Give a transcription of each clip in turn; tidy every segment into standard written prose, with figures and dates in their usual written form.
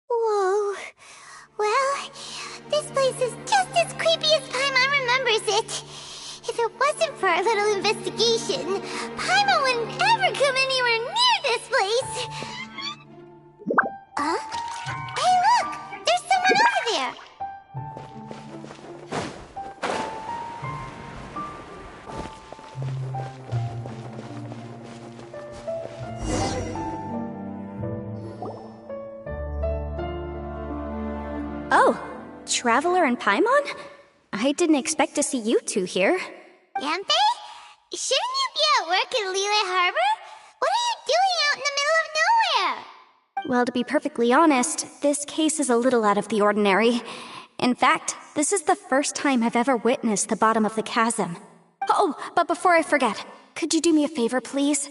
Whoa. Well, this place is just as creepy as Paimon remembers it. If it wasn't for our little investigation, Paimon wouldn't ever come anywhere near this place. Huh? Hey, look! There's someone over there! Oh, Traveler and Paimon? I didn't expect to see you two here. Yanfei? Shouldn't you be at work in Liyue Harbor? What are you doing out in the middle of nowhere? Well, to be perfectly honest, this case is a little out of the ordinary. In fact, this is the first time I've ever witnessed the bottom of the chasm. Oh, but before I forget, could you do me a favor, please?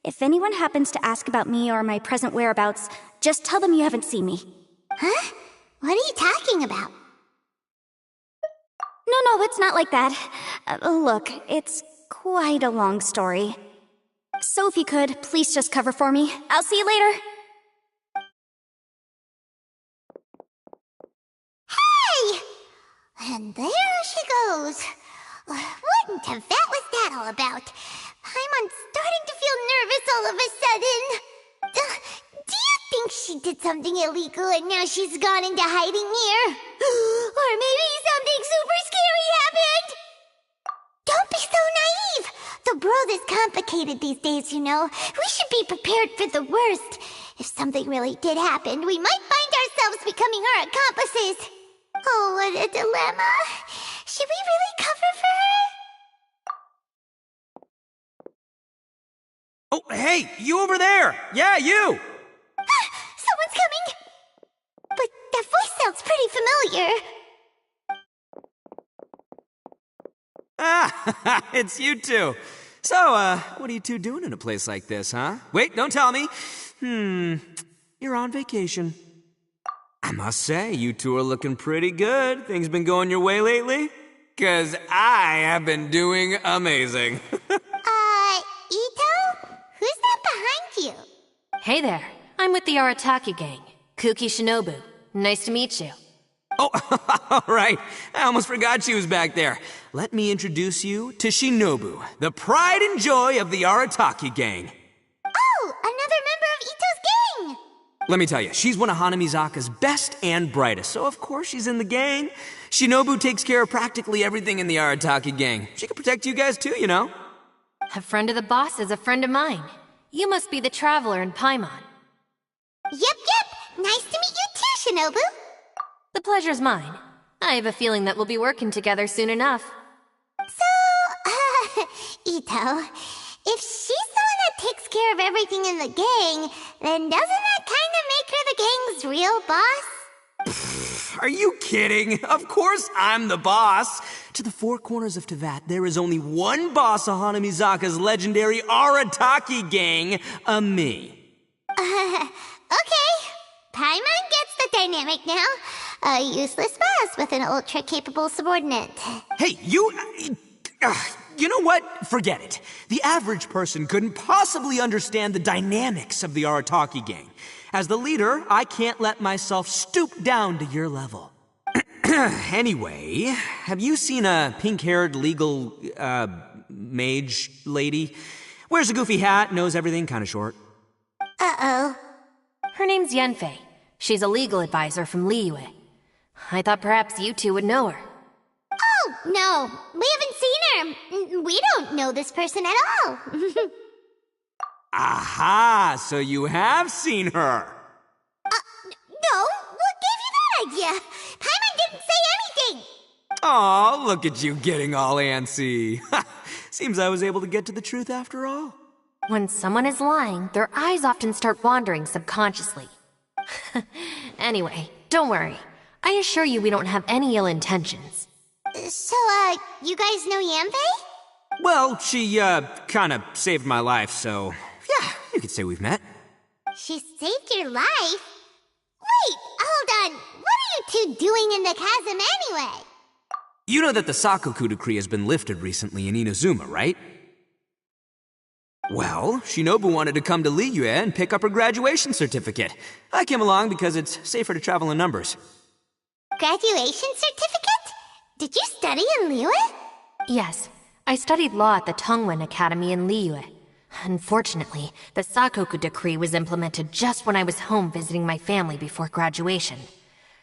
If anyone happens to ask about me or my present whereabouts, just tell them you haven't seen me. Huh? What are you talking about? No, it's not like that. Look, it's quite a long story. So if you could, please just cover for me. I'll see you later. Hey! And there she goes. What in Tibet was that all about? Paimon's starting to feel nervous all of a sudden. Do you think she did something illegal and now she's gone into hiding here? Or maybe something super scary happened? Don't be so naive! The world is complicated these days, you know. We should be prepared for the worst. If something really did happen, we might find ourselves becoming her accomplices. Oh, what a dilemma. Should we really cover for her? Oh, hey, you over there! Yeah, you! Someone's coming! But that voice sounds pretty familiar. Ah, it's you two. So, what are you two doing in a place like this, huh? Wait, don't tell me. You're on vacation. I must say, you two are looking pretty good. Things been going your way lately? 'Cause I have been doing amazing. Ito? Who's that behind you? Hey there, I'm with the Arataki gang. Kuki Shinobu. Nice to meet you. Oh, all right. I almost forgot she was back there. Let me introduce you to Shinobu, the pride and joy of the Arataki gang. Oh, another member of Ito's gang! Let me tell you, she's one of Hanamizaka's best and brightest, so of course she's in the gang. Shinobu takes care of practically everything in the Arataki gang. She can protect you guys too, you know. A friend of the boss is a friend of mine. You must be the Traveler in Paimon. Yep. Nice to meet you too, Shinobu. The pleasure's mine. I have a feeling that we'll be working together soon enough. So, Ito, if she's the one that takes care of everything in the gang, then doesn't that kind of make her the gang's real boss? Are you kidding? Of course I'm the boss. To the four corners of Teyvat, there is only one boss of Hanamizaka's legendary Arataki gang, me. Okay. Paimon gets the dynamic now. A useless boss with an ultra-capable subordinate. Hey, you know what? Forget it. The average person couldn't possibly understand the dynamics of the Arataki gang. As the leader, I can't let myself stoop down to your level. Anyway, have you seen a pink-haired legal, mage lady? Wears a goofy hat, knows everything, kinda short. Uh-oh. Her name's Yanfei. She's a legal advisor from Liyue. I thought perhaps you two would know her. Oh, no. We haven't seen her. We don't know this person at all. Aha! So you have seen her. No. What gave you that idea? Paimon didn't say anything. Aw, look at you getting all antsy. Seems I was able to get to the truth after all. When someone is lying, their eyes often start wandering subconsciously. Anyway, don't worry. I assure you we don't have any ill intentions. So, you guys know Yanfei? Well, she, kinda saved my life, so yeah, you could say we've met. She saved your life? Wait, hold on. What are you two doing in the chasm anyway? You know that the Sakoku decree has been lifted recently in Inazuma, right? Well, Shinobu wanted to come to Liyue and pick up her graduation certificate. I came along because it's safer to travel in numbers. Graduation certificate? Did you study in Liyue? Yes, I studied law at the Tongwen Academy in Liyue. Unfortunately, the Sakoku decree was implemented just when I was home visiting my family before graduation.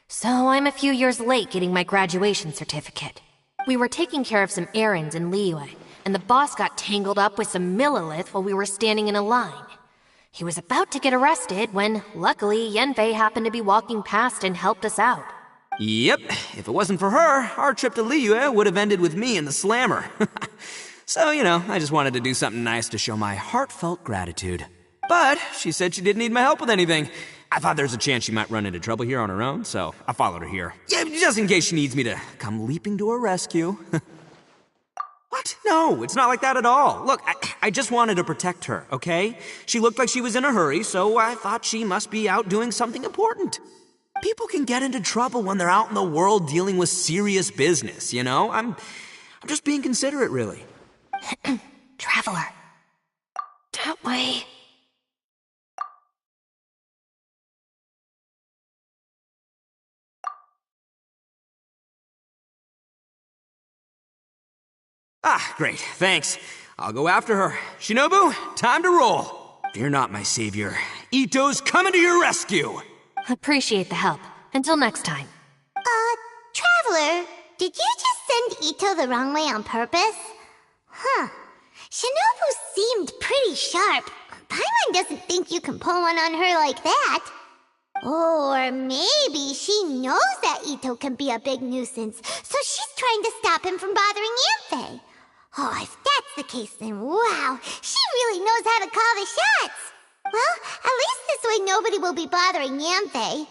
So I'm a few years late getting my graduation certificate. We were taking care of some errands in Liyue, and the boss got tangled up with some Millilith while we were standing in a line. He was about to get arrested when, luckily, Yanfei happened to be walking past and helped us out. Yep, if it wasn't for her, our trip to Liyue would have ended with me in the slammer. So, I just wanted to do something nice to show my heartfelt gratitude. But she said she didn't need my help with anything. I thought there's a chance she might run into trouble here on her own, so I followed her here. Yeah, just in case she needs me to come leaping to her rescue. What? No, it's not like that at all. Look, I just wanted to protect her, okay? She looked like she was in a hurry, so I thought she must be out doing something important. People can get into trouble when they're out in the world dealing with serious business, I'm just being considerate, really. Traveler. That way. Ah, great, thanks. I'll go after her. Shinobu, time to roll. Fear not, my savior. Ito's coming to your rescue. Appreciate the help. Until next time. Traveler, did you just send Ito the wrong way on purpose? Huh. Shinobu seemed pretty sharp. Paimon doesn't think you can pull one on her like that. Or maybe she knows that Ito can be a big nuisance, so she's trying to stop him from bothering Yanfei. Oh, if that's the case, then wow, she really knows how to call the shots. Well, at least this way nobody will be bothering Yanfei.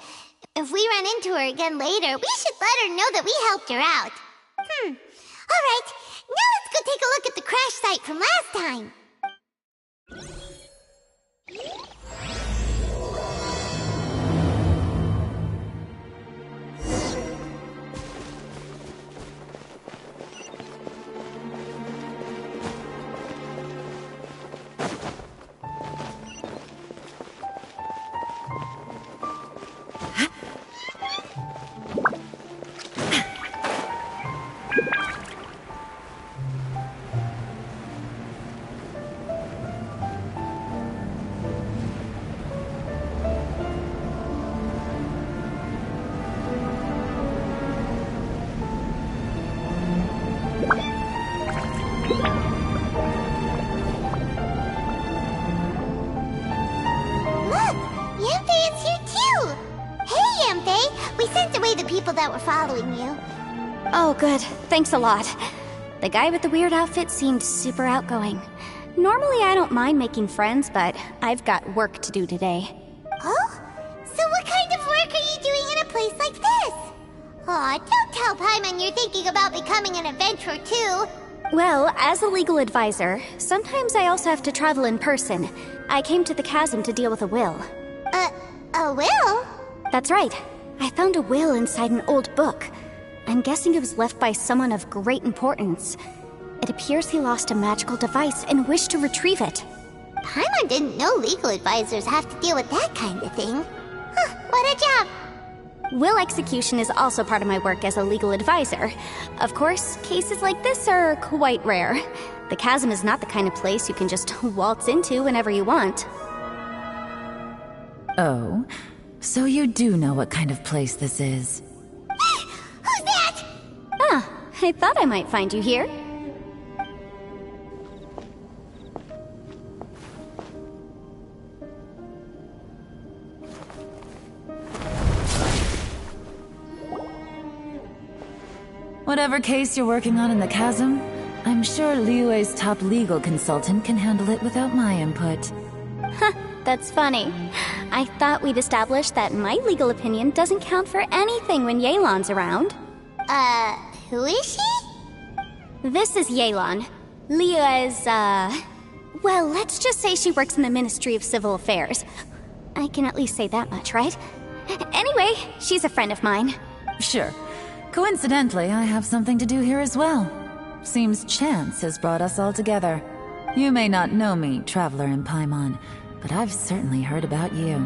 If we run into her again later, we should let her know that we helped her out. Alright, now let's go take a look at the crash site from last time. That were following you. Oh, good. Thanks a lot. The guy with the weird outfit seemed super outgoing. Normally I don't mind making friends, but I've got work to do today. Oh? So what kind of work are you doing in a place like this? Aw, don't tell Paimon you're thinking about becoming an adventurer too. Well, as a legal advisor, sometimes I also have to travel in person. I came to the chasm to deal with a will. A will? That's right. I found a will inside an old book. I'm guessing it was left by someone of great importance. It appears he lost a magical device and wished to retrieve it. Paimon didn't know legal advisors have to deal with that kind of thing. Huh, what a job! Will execution is also part of my work as a legal advisor. Of course, cases like this are quite rare. The chasm is not the kind of place you can just waltz into whenever you want. Oh? So you do know what kind of place this is. Who's that? Ah, I thought I might find you here. Whatever case you're working on in the chasm, I'm sure Liyue's top legal consultant can handle it without my input. That's funny. I thought we'd established that my legal opinion doesn't count for anything when Yelan's around. Who is she? This is Yelan. Leah is, well, let's just say she works in the Ministry of Civil Affairs. I can at least say that much, right? Anyway, she's a friend of mine. Sure. Coincidentally, I have something to do here as well. Seems chance has brought us all together. You may not know me, traveler in Paimon, but I've certainly heard about you.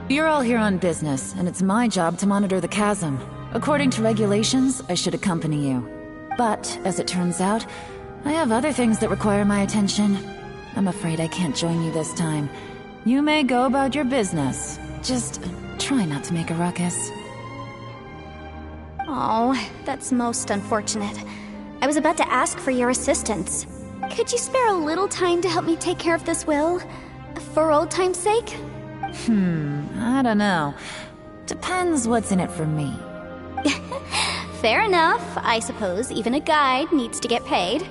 You're all here on business, and it's my job to monitor the chasm. According to regulations, I should accompany you. But, as it turns out, I have other things that require my attention. I'm afraid I can't join you this time. You may go about your business. Just try not to make a ruckus. Oh, that's most unfortunate. I was about to ask for your assistance. Could you spare a little time to help me take care of this will? For old time's sake? I don't know. Depends what's in it for me. Fair enough. I suppose even a guide needs to get paid.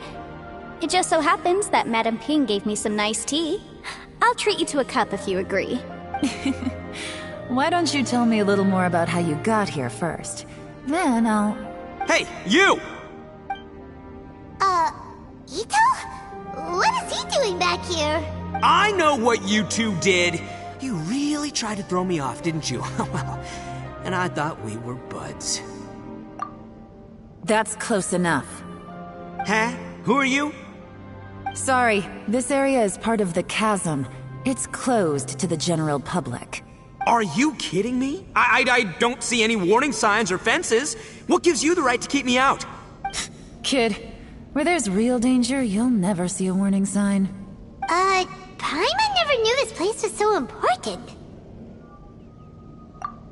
It just so happens that Madame Ping gave me some nice tea. I'll treat you to a cup if you agree. Why don't you tell me a little more about how you got here first? Then I'll... Hey, you! Ito? What is he doing back here? I know what you two did. You really tried to throw me off, didn't you? Well, and I thought we were buds. That's close enough. Huh? Who are you? Sorry, this area is part of the chasm. It's closed to the general public. Are you kidding me? I don't see any warning signs or fences. What gives you the right to keep me out? Kid, where there's real danger, you'll never see a warning sign. Paimon never knew this place was so important.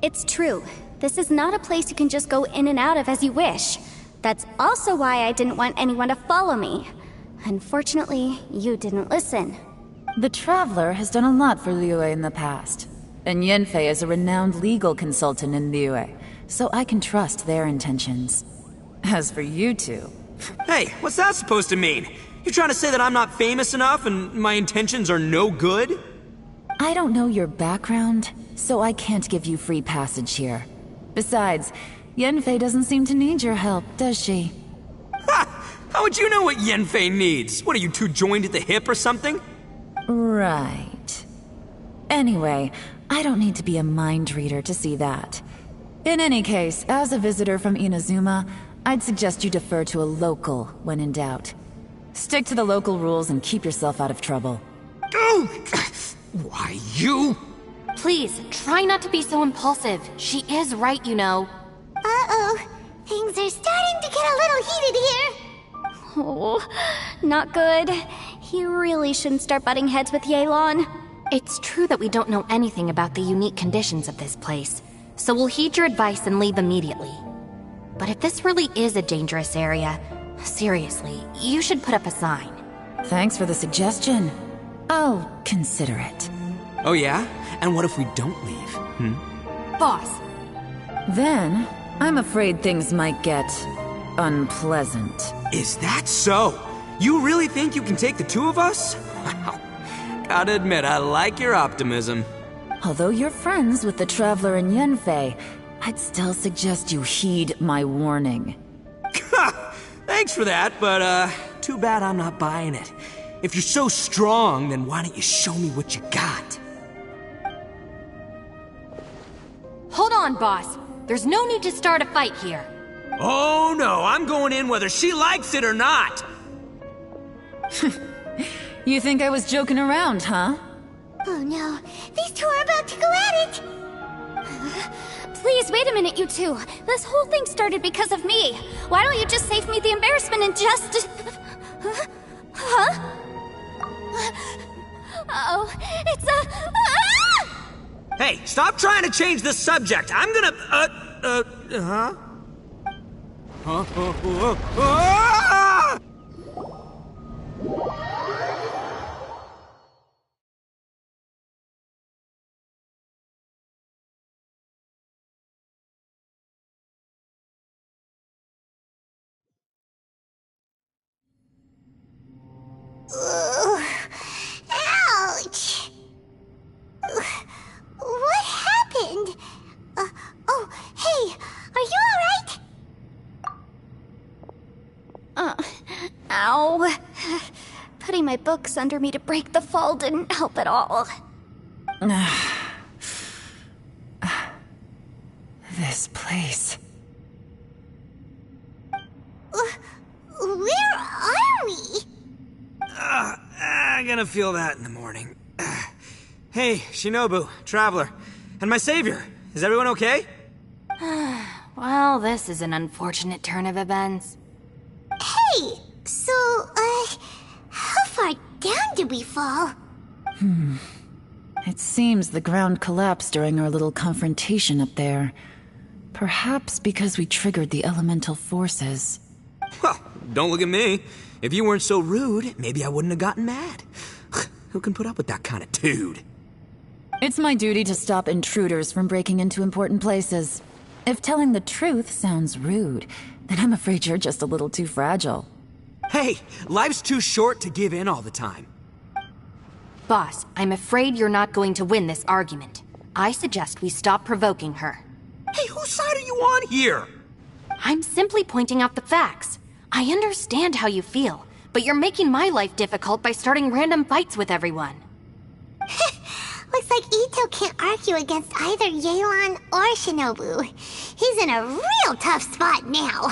It's true. This is not a place you can just go in and out of as you wish. That's also why I didn't want anyone to follow me. Unfortunately, you didn't listen. The Traveler has done a lot for Liyue in the past. And Yanfei is a renowned legal consultant in Liyue, so I can trust their intentions. As for you two... Hey, what's that supposed to mean? You trying to say that I'm not famous enough and my intentions are no good? I don't know your background, so I can't give you free passage here. Besides, Yanfei doesn't seem to need your help, does she? Ha! How would you know what Yanfei needs? What, are you two joined at the hip or something? Right. Anyway, I don't need to be a mind reader to see that. In any case, as a visitor from Inazuma, I'd suggest you defer to a local when in doubt. Stick to the local rules and keep yourself out of trouble. Oh, why, you? Please, try not to be so impulsive. She is right, you know. Uh-oh. Things are starting to get a little heated here. Oh, not good. He really shouldn't start butting heads with Yelan. It's true that we don't know anything about the unique conditions of this place, so we'll heed your advice and leave immediately. But if this really is a dangerous area, seriously, you should put up a sign. Thanks for the suggestion. I'll consider it. Oh yeah? And what if we don't leave? Boss, Then, I'm afraid things might get... unpleasant. Is that so? You really think you can take the two of us? Wow. Gotta admit, I like your optimism. Although you're friends with the Traveler and Yanfei, I'd still suggest you heed my warning. Thanks for that, but too bad I'm not buying it. If you're so strong, then why don't you show me what you got? hold on, boss. There's no need to start a fight here. Oh no, I'm going in whether she likes it or not. You think I was joking around, huh? Oh no, these two are about to go at it! Please, wait a minute, you two. This whole thing started because of me. Why don't you just save me the embarrassment and just... Huh? Uh-oh, it's a... Ah! Hey, stop trying to change the subject. I'm gonna, huh? Ah! Ouch! my books under me to break the fall didn't help at all. This place. Where are we? I'm gonna feel that in the morning. Hey, Shinobu, Traveler, and my savior. Is everyone okay? Well, this is an unfortunate turn of events. Hey, so, how far down did we fall? It seems the ground collapsed during our little confrontation up there. Perhaps because we triggered the elemental forces. Well, don't look at me. If you weren't so rude, maybe I wouldn't have gotten mad. Who can put up with that kind of dude? It's my duty to stop intruders from breaking into important places. If telling the truth sounds rude, then I'm afraid you're just a little too fragile. Hey, life's too short to give in all the time. Boss, I'm afraid you're not going to win this argument. I suggest we stop provoking her. Hey, whose side are you on here? I'm simply pointing out the facts. I understand how you feel, but you're making my life difficult by starting random fights with everyone. Looks like Ito can't argue against either Yelan or Shinobu. He's in a real tough spot now.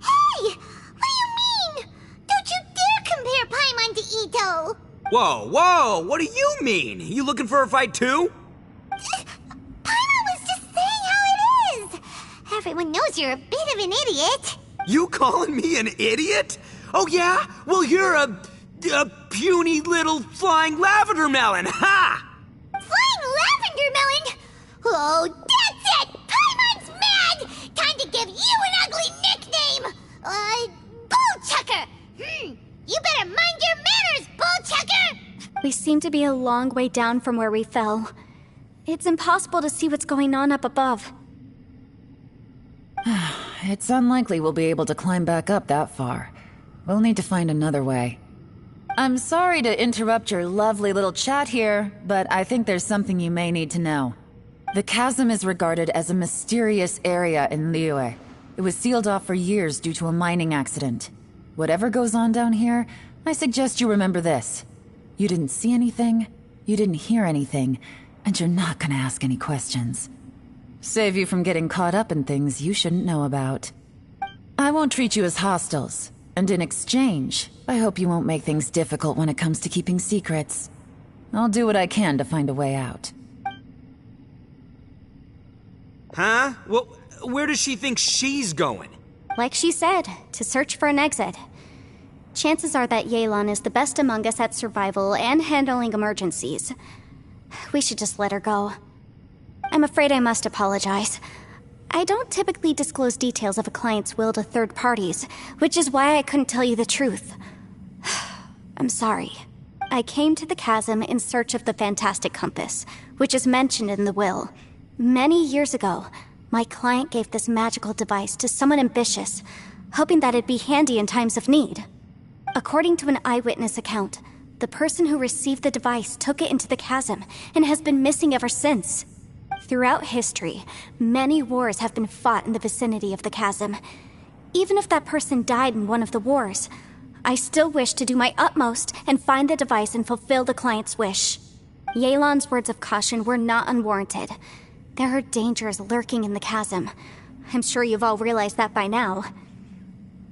Hey! What do you mean? Don't you dare compare Paimon to Ito! Whoa, what do you mean? You looking for a fight too? Paimon was just saying how it is! Everyone knows you're a bit of an idiot. You calling me an idiot? Oh yeah? Well, you're a puny little flying lavender melon, ha! Flying lavender melon? Oh, that's it! Paimon's mad! Time to give you an ugly nickname! Bullchucker! You better mind your manners, Bullchucker! We seem to be a long way down from where we fell. It's impossible to see what's going on up above. It's unlikely we'll be able to climb back up that far. We'll need to find another way. I'm sorry to interrupt your lovely little chat here, but I think there's something you may need to know. The chasm is regarded as a mysterious area in Liyue. It was sealed off for years due to a mining accident. Whatever goes on down here, I suggest you remember this. You didn't see anything, you didn't hear anything, and you're not gonna ask any questions. Save you from getting caught up in things you shouldn't know about. I won't treat you as hostiles, and in exchange, I hope you won't make things difficult when it comes to keeping secrets. I'll do what I can to find a way out. Huh? Well, where does she think she's going? Like she said, to search for an exit. Chances are that Yelan is the best among us at survival and handling emergencies. We should just let her go. I'm afraid I must apologize. I don't typically disclose details of a client's will to third parties, which is why I couldn't tell you the truth. I'm sorry. I came to the chasm in search of the Fantastic Compass, which is mentioned in the will. Many years ago, my client gave this magical device to someone ambitious, hoping that it'd be handy in times of need. According to an eyewitness account, the person who received the device took it into the chasm and has been missing ever since. Throughout history, many wars have been fought in the vicinity of the chasm. Even if that person died in one of the wars, I still wish to do my utmost and find the device and fulfill the client's wish. Yelan's words of caution were not unwarranted. There are dangers lurking in the chasm. I'm sure you've all realized that by now.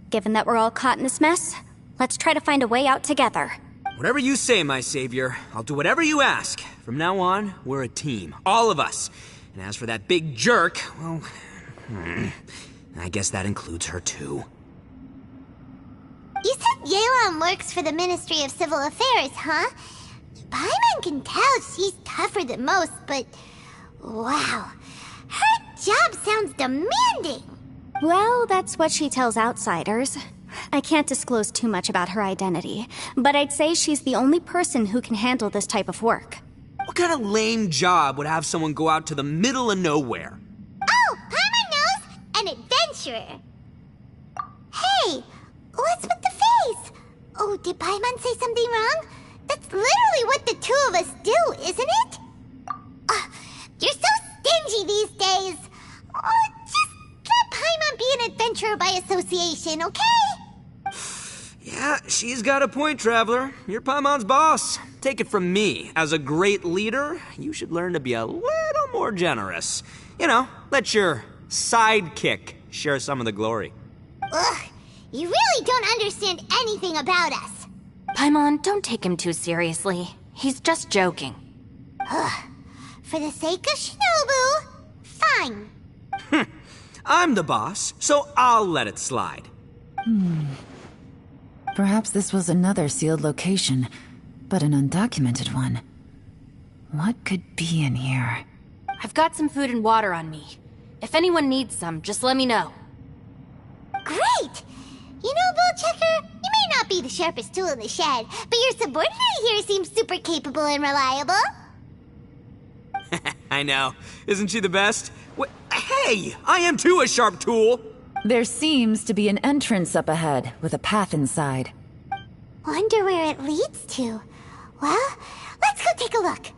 Given that we're all caught in this mess, let's try to find a way out together. Whatever you say, my savior. I'll do whatever you ask. From now on, we're a team. All of us. And as for that big jerk, well, I guess that includes her too. You said Yelan works for the Ministry of Civil Affairs, huh? Paimon can tell she's tougher than most, but... wow. Her job sounds demanding. Well, that's what she tells outsiders. I can't disclose too much about her identity, but I'd say she's the only person who can handle this type of work. What kind of lame job would have someone go out to the middle of nowhere? Oh, Paimon knows! An adventurer. Hey, what's with the face? Oh, did Paimon say something wrong? That's literally what the two of us do, isn't it? You're so stingy these days. Just let Paimon be an adventurer by association, okay? Yeah, Yeah, she's got a point, Traveler. You're Paimon's boss. Take it from me. As a great leader, you should learn to be a little more generous. You know, let your sidekick share some of the glory. Ugh, you really don't understand anything about us. Paimon, don't take him too seriously. He's just joking. For the sake of Shinobu, fine. I'm the boss, so I'll let it slide. Perhaps this was another sealed location, but an undocumented one. What could be in here? I've got some food and water on me. If anyone needs some, just let me know. Great! You know, Bullchecker, you may not be the sharpest tool in the shed, but your subordinate here seems super capable and reliable. I know. Isn't she the best? Hey, I am too a sharp tool. There seems to be an entrance up ahead, with a path inside. Wonder where it leads to. Well, let's go take a look.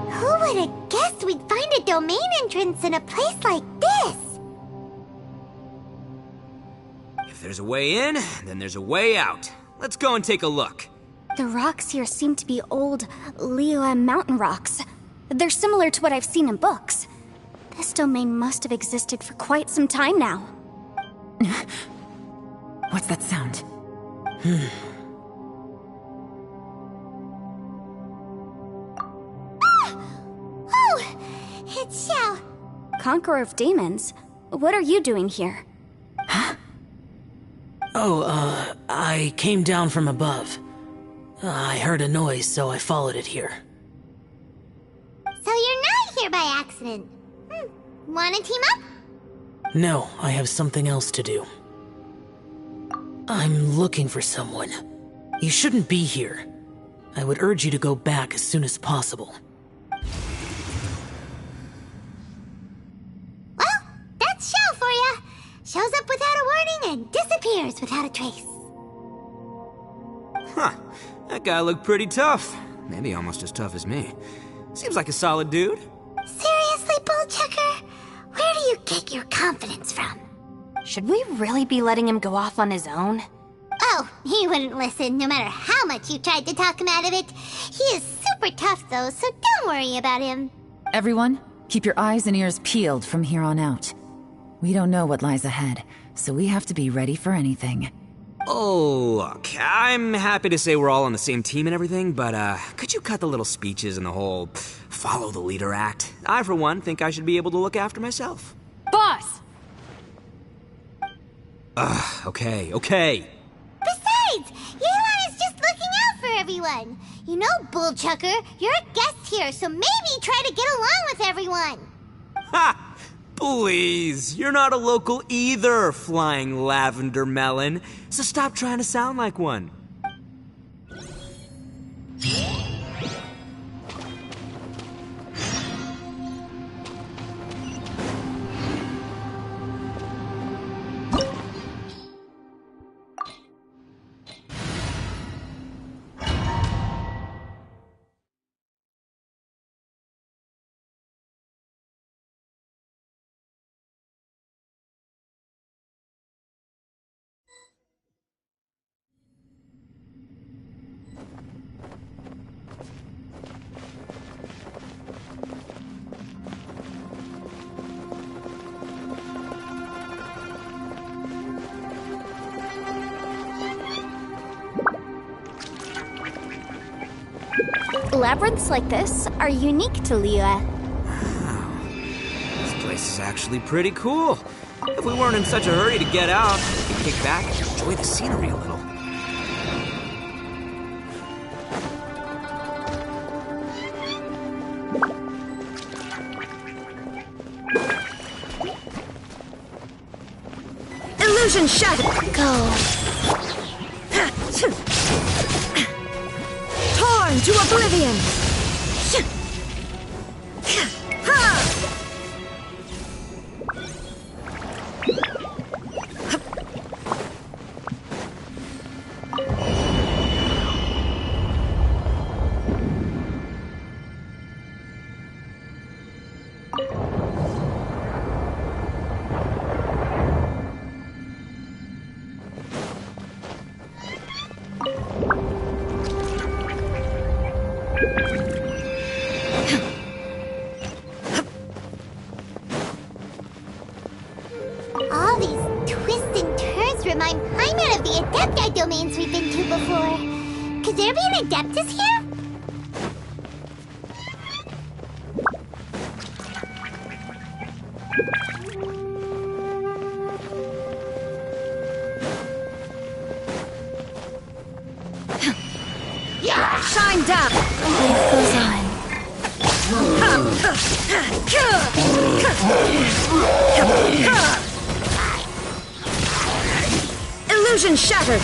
Who would have guessed we'd find a domain entrance in a place like this? If there's a way in, then there's a way out. Let's go and take a look. The rocks here seem to be old Liyue mountain rocks. They're similar to what I've seen in books. This domain must have existed for quite some time now. What's that sound? Oh, it's Xiao. Conqueror of Demons? What are you doing here? I came down from above. I heard a noise, so I followed it here. So you're not here by accident. Wanna team up? No, I have something else to do. I'm looking for someone. You shouldn't be here. I would urge you to go back as soon as possible. Well, that's Xiao for ya. Shows up without a warning and disappears without a trace. Huh. That guy looked pretty tough. Maybe almost as tough as me. Seems like a solid dude. Seriously, Bullchecker? Where do you get your confidence from? Should we really be letting him go off on his own? Oh, he wouldn't listen no matter how much you tried to talk him out of it. He is super tough though, so don't worry about him. Everyone, keep your eyes and ears peeled from here on out. We don't know what lies ahead, so we have to be ready for anything. Oh, look, I'm happy to say we're all on the same team and everything, but could you cut the little speeches and the whole follow the leader act? I, for one, think I should be able to look after myself. Boss! Okay. Besides, Yelan is just looking out for everyone. You know, Bullchucker, you're a guest here, so maybe try to get along with everyone. Ha! Please, you're not a local either, flying lavender melon, so stop trying to sound like one. Labyrinths like this are unique to Liyue. This place is actually pretty cool. If we weren't in such a hurry to get out, we could kick back and enjoy the scenery a little. Illusion shattered! Go! Torn to oblivion! An adept is here? Shine down! Life goes on. Illusion shattered!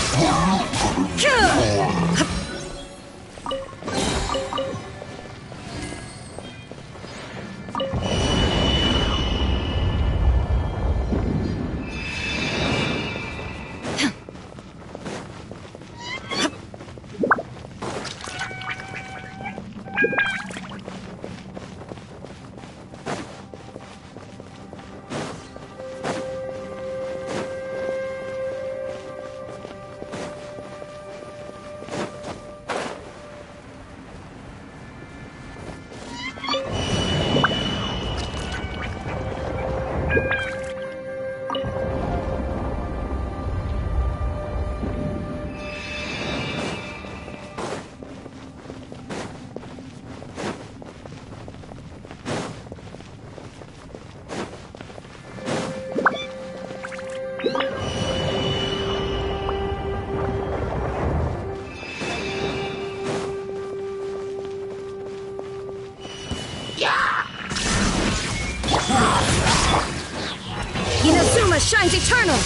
Inazuma shines eternal!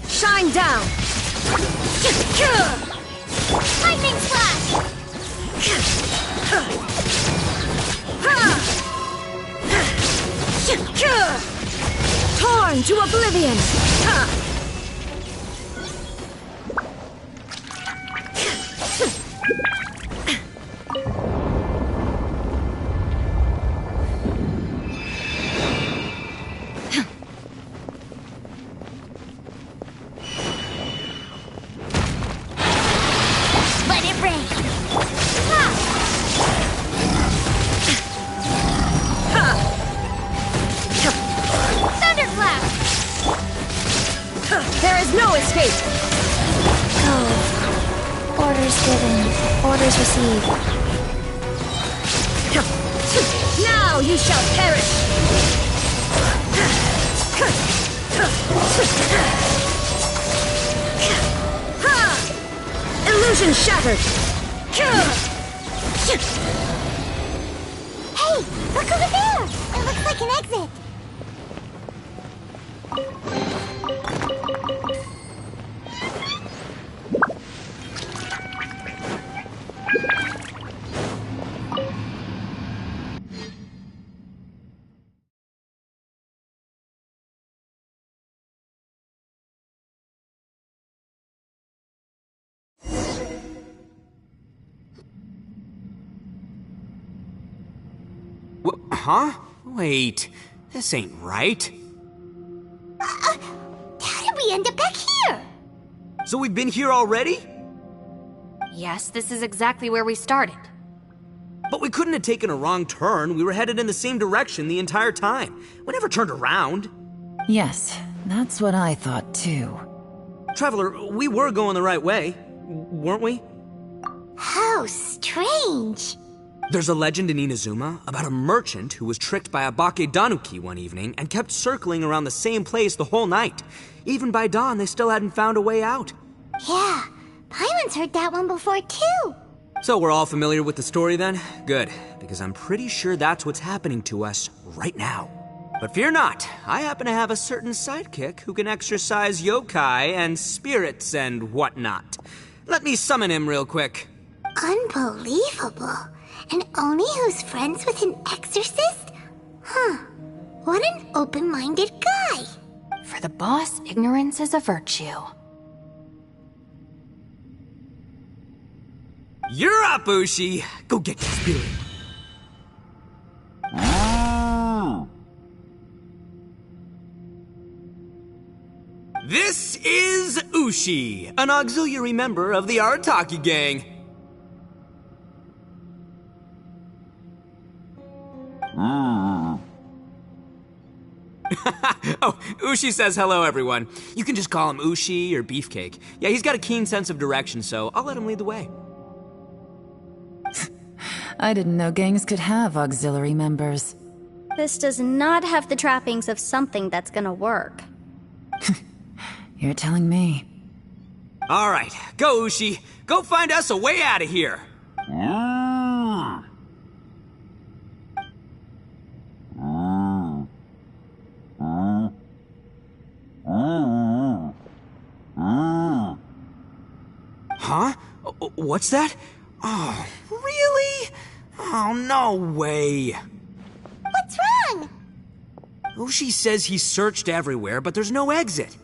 Shine down! Lightning flash! Torn to oblivion! Let it rain! Thunderclap! There is no escape! Go. Orders given. Orders received. Now you shall perish! Illusion shattered! Hey, look over there! It looks like an exit. Huh? Wait, this ain't right. How did we end up back here? So we've been here already? Yes, this is exactly where we started. But we couldn't have taken a wrong turn. We were headed in the same direction the entire time. We never turned around. Yes, that's what I thought too. Traveler, we were going the right way, weren't we? How strange. There's a legend in Inazuma about a merchant who was tricked by a Bakedanuki one evening and kept circling around the same place the whole night. Even by dawn, they still hadn't found a way out. Yeah, Paimon's heard that one before too. So we're all familiar with the story then? Good, because I'm pretty sure that's what's happening to us right now. But fear not, I happen to have a certain sidekick who can exercise yokai and spirits and whatnot. Let me summon him real quick. Unbelievable. And Oni who's friends with an exorcist? Huh. What an open-minded guy. For the boss, ignorance is a virtue. You're up, Ushi! Go get your spirit. This is Ushi, an auxiliary member of the Arataki gang. Oh, Ushi says hello, everyone. You can just call him Ushi or Beefcake. Yeah, he's got a keen sense of direction, so I'll let him lead the way. I didn't know gangs could have auxiliary members. This does not have the trappings of something that's gonna work. You're telling me. All right, go, Ushi. Go find us a way out of here. Huh? What's that? Oh, really? Oh, no way. What's wrong? Ushi says he searched everywhere, but there's no exit.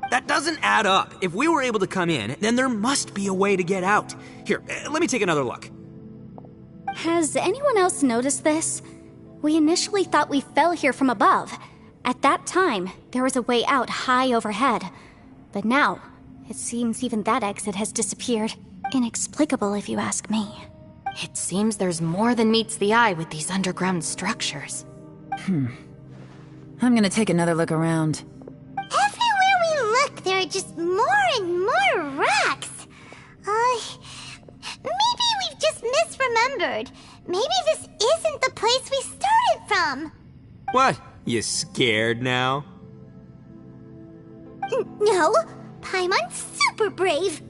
That doesn't add up. If we were able to come in, then there must be a way to get out. Here, let me take another look. Has anyone else noticed this? We initially thought we fell here from above. At that time, there was a way out high overhead. But now, it seems even that exit has disappeared. Inexplicable, if you ask me. It seems there's more than meets the eye with these underground structures. I'm gonna take another look around. Everywhere we look, there are just more and more rocks. Maybe we've just misremembered. Maybe this isn't the place we started from. What? You scared now? No, Paimon's super brave.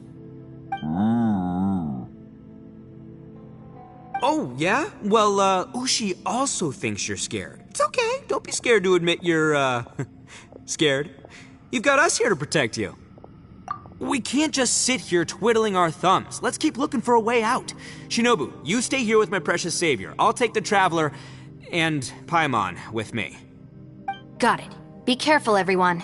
Oh, yeah? Well, Ushi also thinks you're scared. It's okay. Don't be scared to admit you're, scared. You've got us here to protect you. We can't just sit here twiddling our thumbs. Let's keep looking for a way out. Shinobu, you stay here with my precious savior. I'll take the Traveler and Paimon with me. Got it. Be careful, everyone.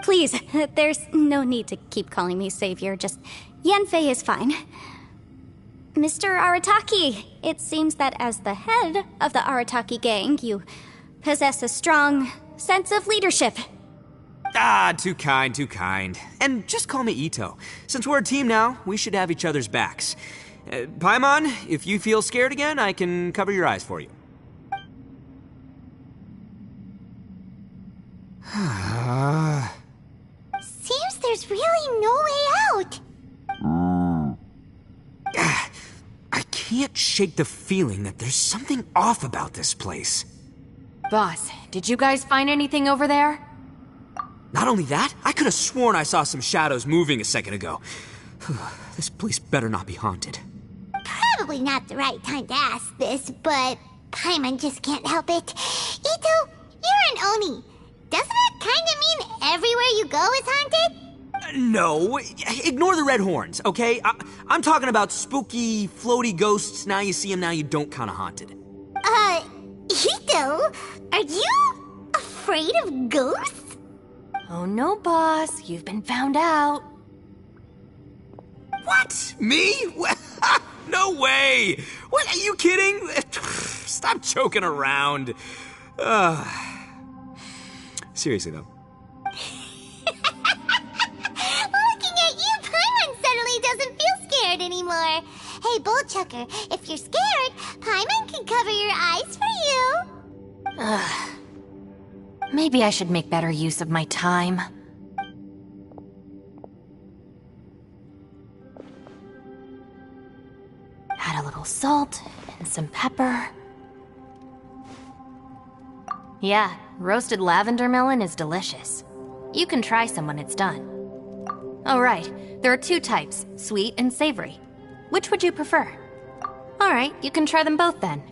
Please, there's no need to keep calling me savior, just Yanfei is fine. Mr. Arataki, it seems that as the head of the Arataki gang, you possess a strong sense of leadership. Ah, too kind, too kind. And just call me Ito. Since we're a team now, we should have each other's backs. Paimon, if you feel scared again, I can cover your eyes for you. Seems there's really no way out. I can't shake the feeling that there's something off about this place. Boss, did you guys find anything over there? Not only that, I could have sworn I saw some shadows moving a second ago. This place better not be haunted. Probably not the right time to ask this, but Paimon just can't help it. Ito, you're an Oni. Doesn't it kind of mean everywhere you go is haunted? No, ignore the red horns, okay? I'm talking about spooky, floaty ghosts. Now you see them, now you don't kind of haunted. Ito, are you afraid of ghosts? Oh no, boss. You've been found out. What? Me? No way! What, are you kidding? Stop joking around. Seriously, though. Looking at you, Paimon suddenly doesn't feel scared anymore. Hey, Bullchucker, if you're scared, Paimon can cover your eyes for you. Maybe I should make better use of my time. Add a little salt and some pepper. Yeah, roasted lavender melon is delicious. You can try some when it's done. Oh right, there are two types, sweet and savory. Which would you prefer? Alright, you can try them both then.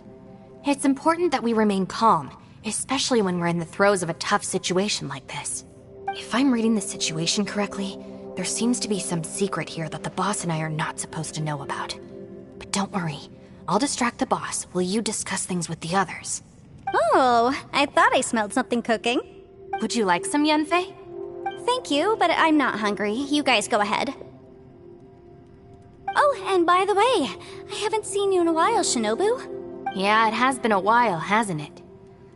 It's important that we remain calm, especially when we're in the throes of a tough situation like this. If I'm reading the situation correctly, there seems to be some secret here that the boss and I are not supposed to know about. But don't worry, I'll distract the boss while you discuss things with the others. Oh, I thought I smelled something cooking. Would you like some, Yanfei? Thank you, but I'm not hungry. You guys go ahead. Oh, and by the way, I haven't seen you in a while, Shinobu. Yeah, it has been a while, hasn't it?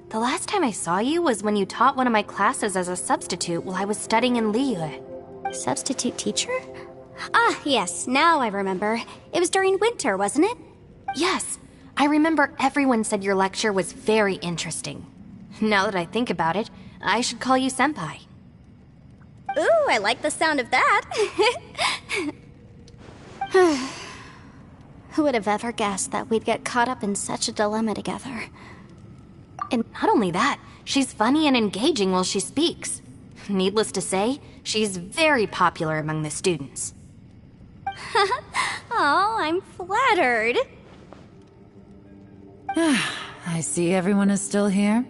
The last time I saw you was when you taught one of my classes as a substitute while I was studying in Liyue. Substitute teacher? Ah, yes, now I remember. It was during winter, wasn't it? Yes, I remember everyone said your lecture was very interesting. Now that I think about it, I should call you Senpai. Ooh, I like the sound of that. Who would have ever guessed that we'd get caught up in such a dilemma together? And not only that, she's funny and engaging while she speaks. Needless to say, she's very popular among the students. Oh, I'm flattered. I see everyone is still here.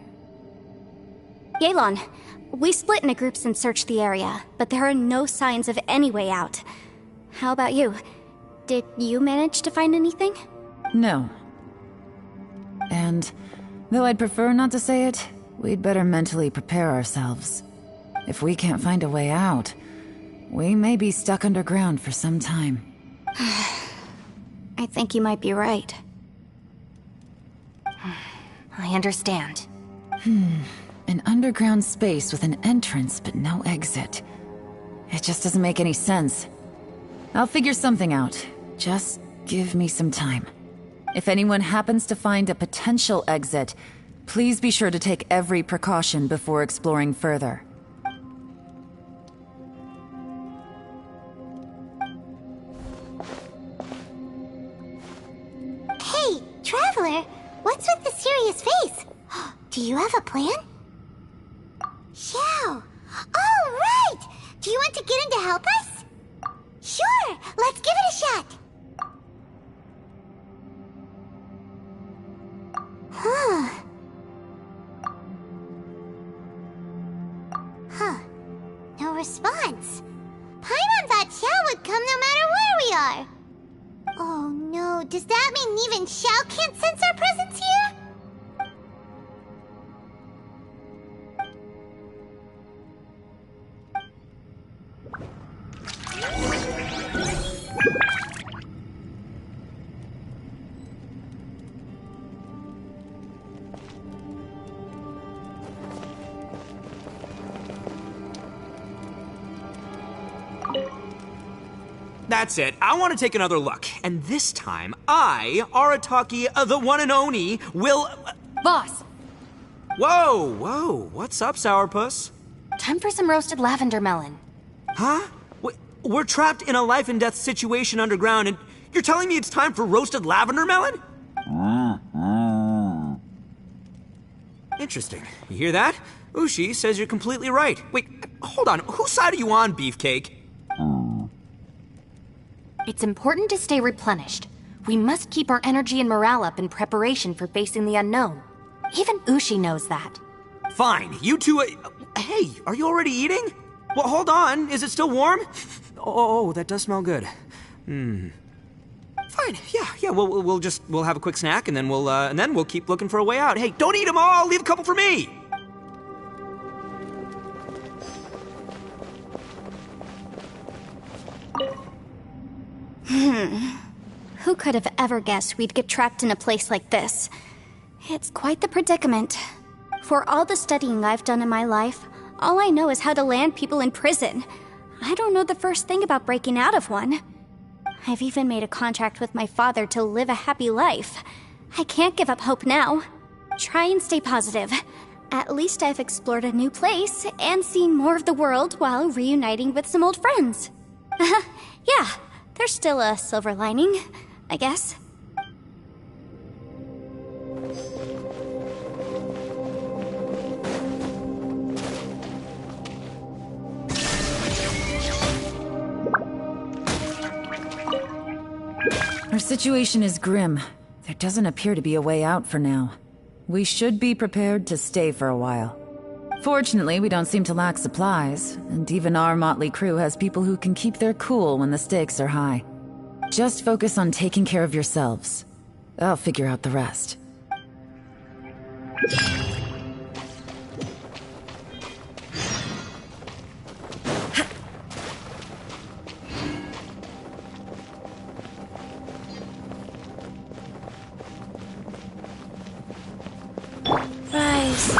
Yelan, we split into groups and searched the area, but there are no signs of any way out. How about you? Did you manage to find anything? No. And, though I'd prefer not to say it, we'd better mentally prepare ourselves. If we can't find a way out, we may be stuck underground for some time. I think you might be right. I understand. An underground space with an entrance but no exit. It just doesn't make any sense. I'll figure something out. Just give me some time. If anyone happens to find a potential exit, please be sure to take every precaution before exploring further. Hey, Traveler, what's with the serious face? Do you have a plan? Xiao! Oh, right! Do you want to get in to help us? Sure, let's give it a shot! Huh. No response. Paimon thought Xiao would come no matter where we are. Oh no, does that mean even Xiao can't sense our presence here? That's it. I want to take another look. And this time, I, Arataki, the one and only, will... Boss, Whoa. What's up, Sourpuss? time for some roasted lavender melon. Huh? We're trapped in a life and death situation underground, and you're telling me it's time for roasted lavender melon? Interesting. You hear that? Ushi says you're completely right. Wait, hold on. Whose side are you on, Beefcake? It's important to stay replenished. We must keep our energy and morale up in preparation for facing the unknown. Even Ushi knows that. Fine, you two... hey, are you already eating? Well, hold on. Is it still warm? Oh, that does smell good. Fine, yeah. We'll have a quick snack, and then we'll keep looking for a way out. Hey, don't eat them all. Leave a couple for me. Who could have ever guessed we'd get trapped in a place like this? It's quite the predicament. For all the studying I've done in my life, all I know is how to land people in prison. I don't know the first thing about breaking out of one. I've even made a contract with my father to live a happy life. I can't give up hope now. Try and stay positive. At least I've explored a new place and seen more of the world while reuniting with some old friends. Yeah, there's still a silver lining, I guess. Our situation is grim. There doesn't appear to be a way out for now. We should be prepared to stay for a while. Fortunately, we don't seem to lack supplies, and even our motley crew has people who can keep their cool when the stakes are high. Just focus on taking care of yourselves. I'll figure out the rest. Rise.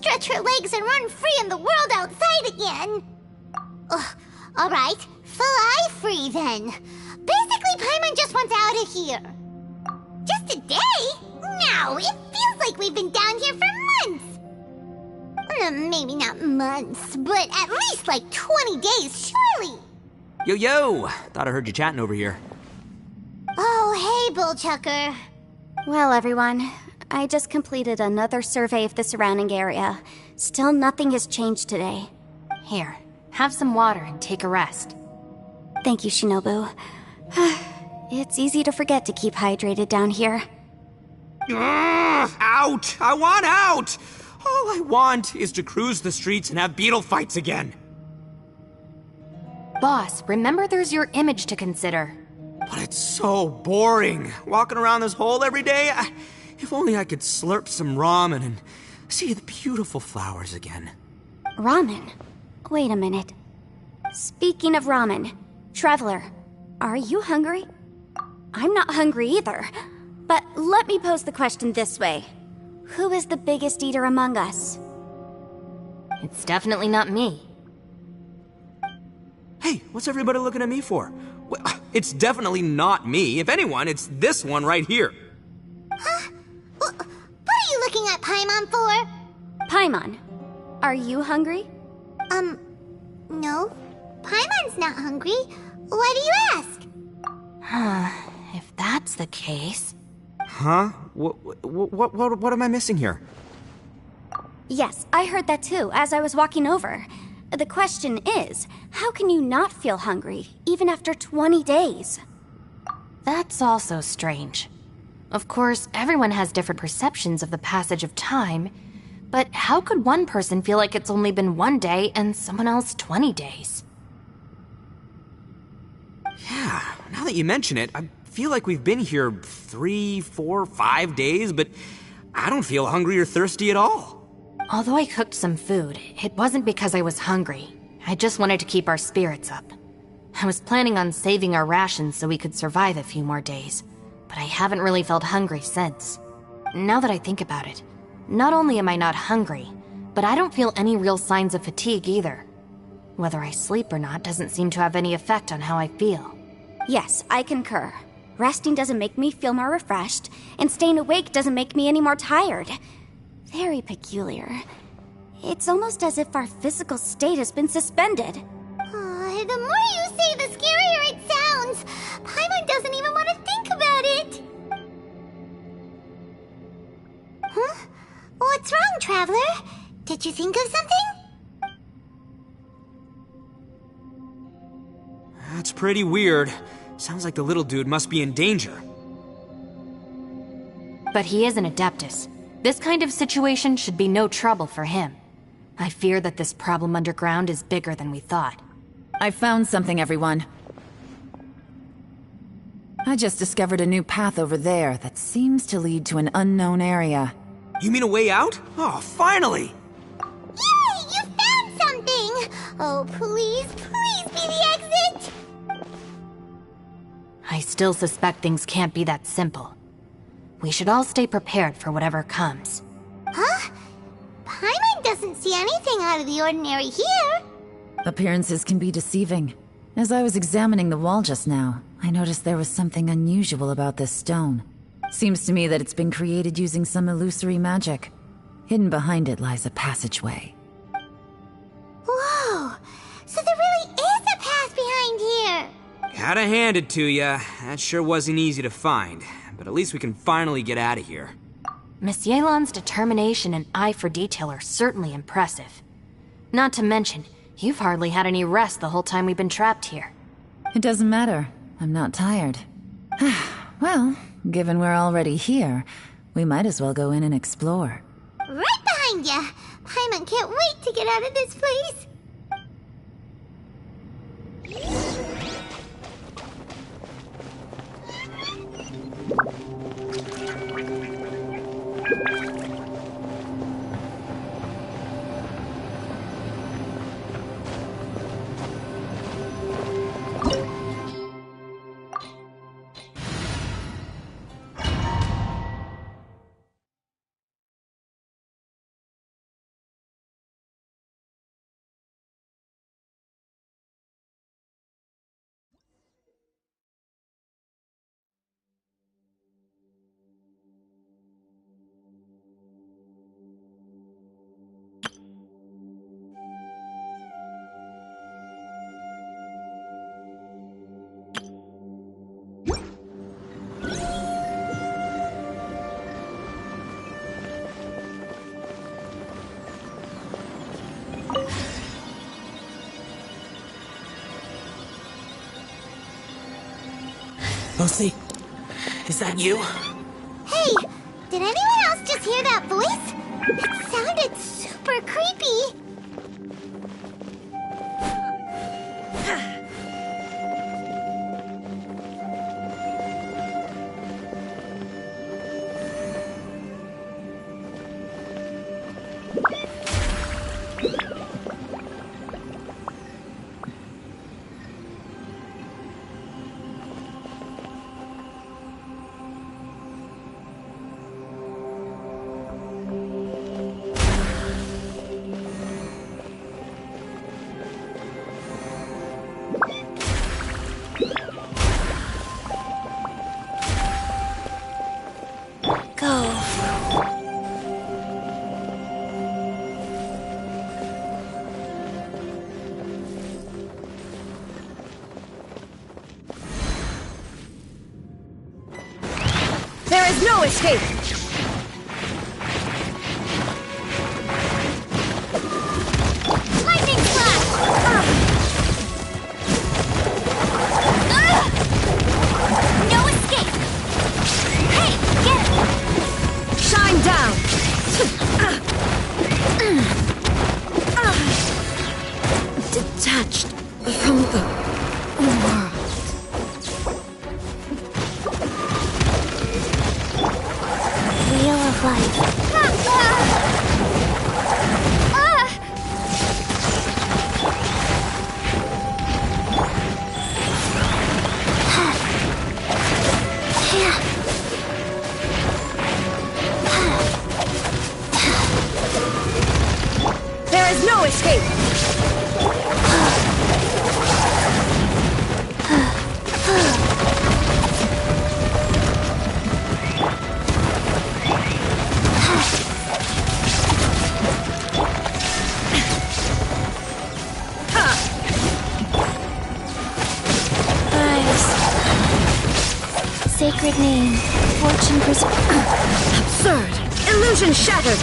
stretch her legs and run free in the world outside again. Ugh, alright, fly free then. Basically, Paimon just wants out of here. Just a day? No, it feels like we've been down here for months. Maybe not months, but at least like 20 days, surely. Yo! Thought I heard you chatting over here. Oh, hey, Bullchucker. Well, everyone, I just completed another survey of the surrounding area. Still nothing has changed today. Here, have some water and take a rest. Thank you, Shinobu. It's easy to forget to keep hydrated down here. Out! I want out! All I want is to cruise the streets and have beetle fights again. Boss, remember there's your image to consider. But it's so boring, walking around this hole every day. If only I could slurp some ramen and see the beautiful flowers again. Ramen? Wait a minute. Speaking of ramen, Traveler, are you hungry? I'm not hungry either. But let me pose the question this way. Who is the biggest eater among us? It's definitely not me. Hey, what's everybody looking at me for? Well, it's definitely not me. If anyone, it's this one right here. Huh? What are you looking at Paimon for? Paimon, are you hungry? No. Paimon's not hungry. Why do you ask? If that's the case... Huh? What am I missing here? Yes, I heard that too, as I was walking over. The question is, how can you not feel hungry, even after 20 days? That's also strange. Of course, everyone has different perceptions of the passage of time, but how could one person feel like it's only been 1 day and someone else 20 days? Yeah, now that you mention it, I feel like we've been here 3, 4, 5 days, but I don't feel hungry or thirsty at all. Although I cooked some food, it wasn't because I was hungry. I just wanted to keep our spirits up. I was planning on saving our rations so we could survive a few more days, but I haven't really felt hungry since. Now that I think about it, not only am I not hungry, but I don't feel any real signs of fatigue either. Whether I sleep or not doesn't seem to have any effect on how I feel. Yes, I concur. Resting doesn't make me feel more refreshed, and staying awake doesn't make me any more tired. Very peculiar. It's almost as if our physical state has been suspended. The more you say, the scarier it sounds. Paimon doesn't even want to think about it. Huh? What's wrong, Traveler? Did you think of something? That's pretty weird. Sounds like the little dude must be in danger. But he is an Adeptus. This kind of situation should be no trouble for him. I fear that this problem underground is bigger than we thought. I found something, everyone. I just discovered a new path over there that seems to lead to an unknown area. You mean a way out? Oh, finally! Yay! You found something! Oh, please be the exit! I still suspect things can't be that simple. We should all stay prepared for whatever comes. Huh? Paimon doesn't see anything out of the ordinary here. Appearances can be deceiving. As I was examining the wall just now, I noticed there was something unusual about this stone. Seems to me that it's been created using some illusory magic. Hidden behind it lies a passageway. Whoa! So there really is a path behind here! Gotta hand it to ya. That sure wasn't easy to find. But at least we can finally get out of here. Miss Yelan's determination and eye for detail are certainly impressive. Not to mention, you've hardly had any rest the whole time we've been trapped here. It doesn't matter. I'm not tired. Well, given we're already here, we might as well go in and explore. Right behind ya! Paimon can't wait to get out of this place! Lucy, is that you? Hey, did anyone else just hear that voice? It sounded super creepy. There is no escape! Lightning flash! No escape! Hey, get it! Shine down! Detached from the world. Wheel of life. There is no escape! Sacred name, fortune Absurd! Illusion shattered!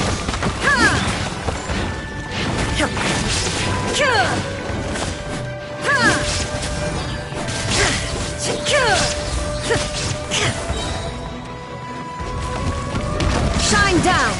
Shine down!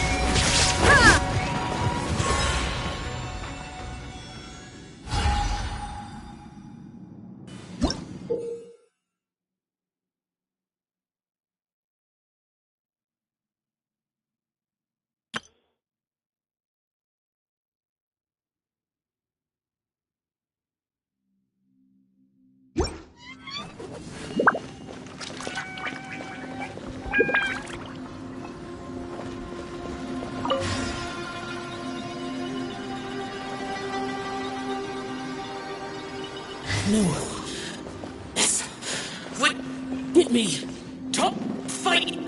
No. What? Hit me. Don't fight.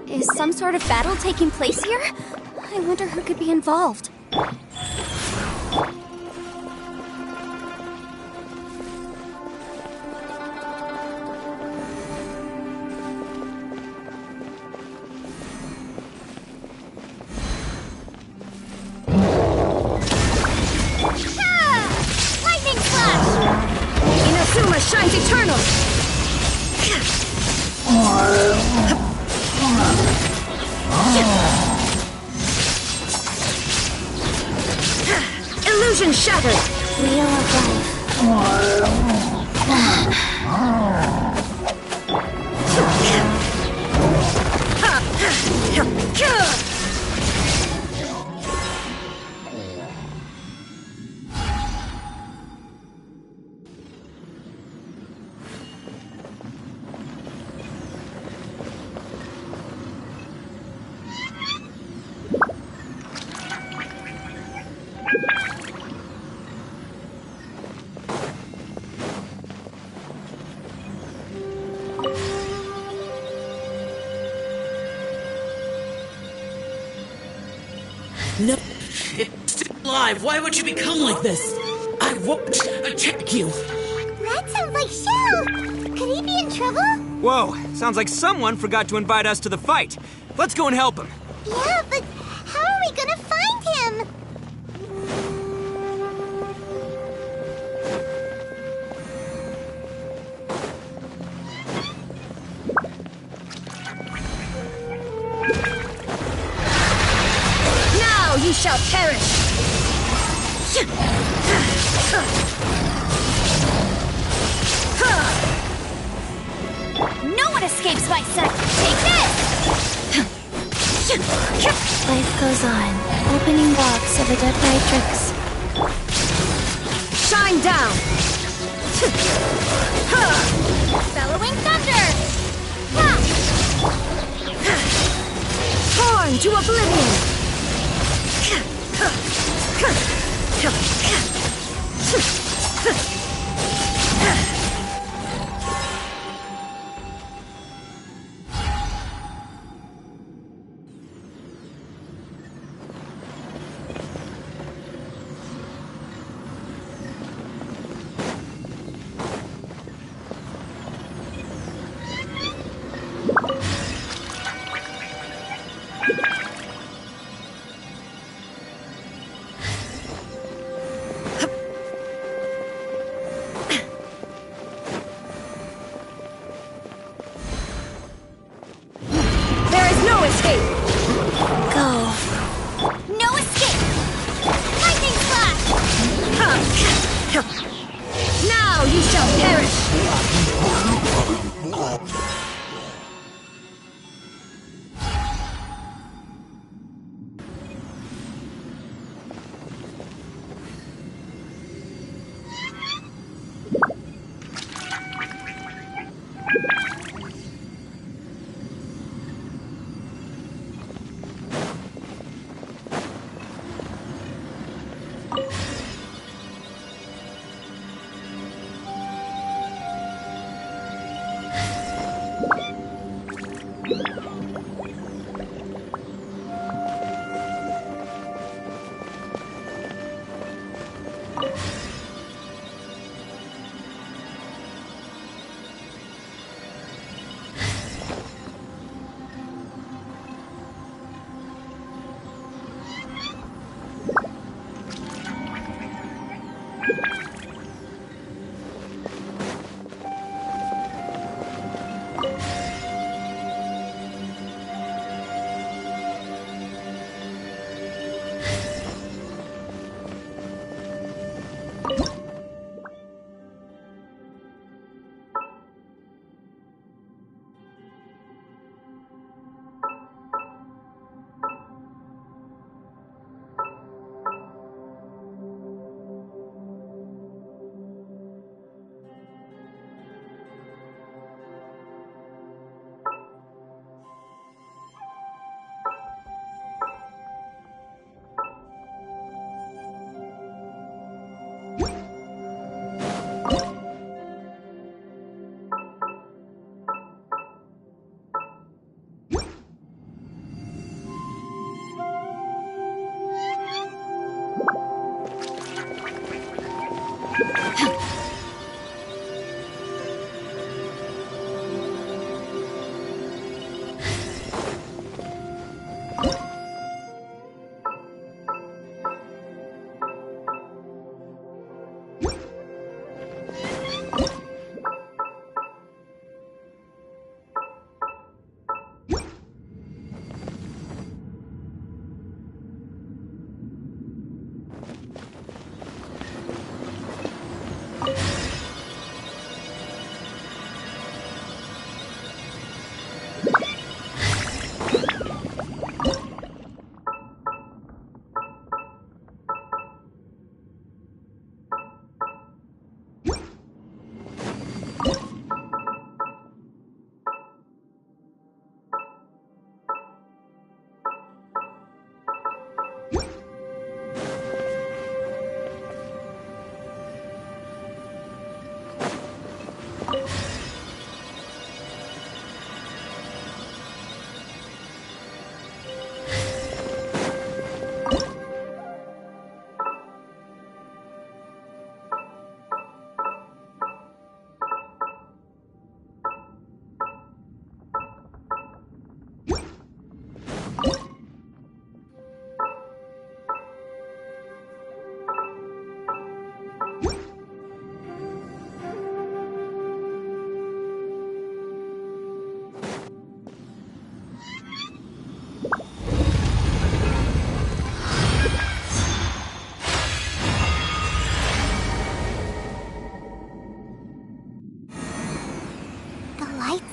Is some sort of battle taking place here? I wonder who could be involved. lightning flash! Inazuma shines eternal! Illusion shattered! Wheel of life. No. It's still alive. Why would you become like this? I won't attack you. That sounds like Shell! Could he be in trouble? Whoa, sounds like someone forgot to invite us to the fight. Let's go and help him. Yeah, but how are we gonna find him? shall perish! No one escapes my sight! Take this! Life goes on. Opening box of a dead matrix. Shine down! Bellowing thunder! Torn to oblivion! No escape! Lightning flash! Now you shall perish!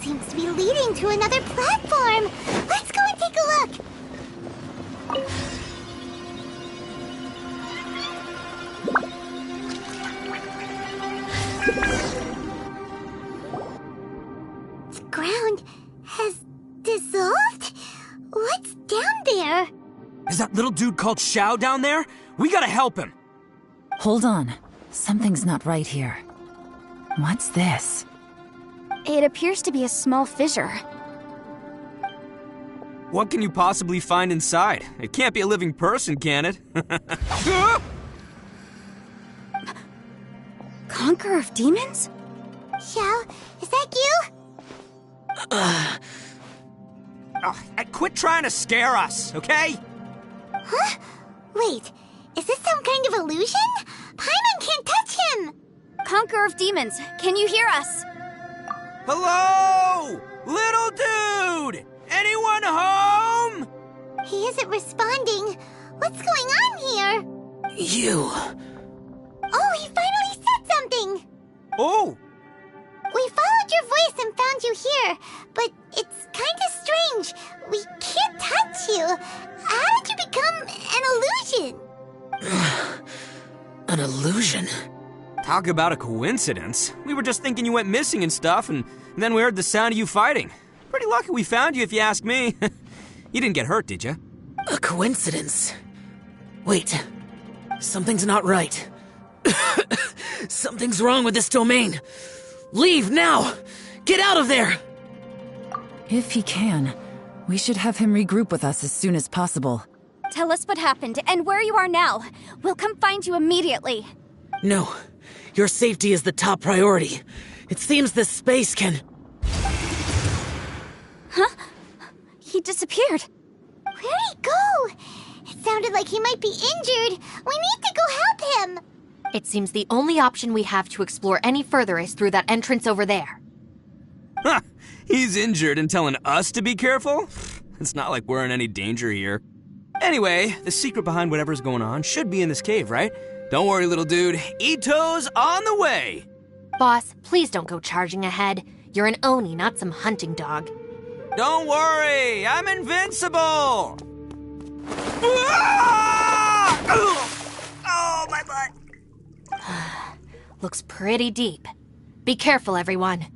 seems to be leading to another platform. Let's go and take a look. The ground has dissolved? What's down there? Is that little dude called Xiao down there? We gotta help him. Hold on. Something's not right here. What's this? It appears to be a small fissure. What can you possibly find inside? It can't be a living person, can it? Conqueror of demons? Xiao, is that you? Quit trying to scare us, okay? Huh? Wait, is this some kind of illusion? Paimon can't touch him! Conqueror of demons, can you hear us? Hello? Little dude! Anyone home? He isn't responding. What's going on here? You. Oh, he finally said something! Oh! We followed your voice and found you here, but it's kinda strange. We can't touch you. How did you become an illusion? An illusion? Talk about a coincidence. We were just thinking you went missing and stuff, and then we heard the sound of you fighting. Pretty lucky we found you, if you ask me. You didn't get hurt, did you? A coincidence? Wait. Something's not right. Something's wrong with this domain. Leave now! Get out of there! If he can, we should have him regroup with us as soon as possible. Tell us what happened and where you are now. We'll come find you immediately. No. Your safety is the top priority. It seems this space can... Huh? He disappeared. Where'd he go? It sounded like he might be injured. We need to go help him. It seems the only option we have to explore any further is through that entrance over there. Ha! He's injured and telling us to be careful? It's not like we're in any danger here. Anyway, the secret behind whatever's going on should be in this cave, right? Don't worry, little dude. Ito's on the way! Boss, please don't go charging ahead. You're an Oni, not some hunting dog. Don't worry, I'm invincible! Ah! Oh, my butt! Looks pretty deep. Be careful, everyone.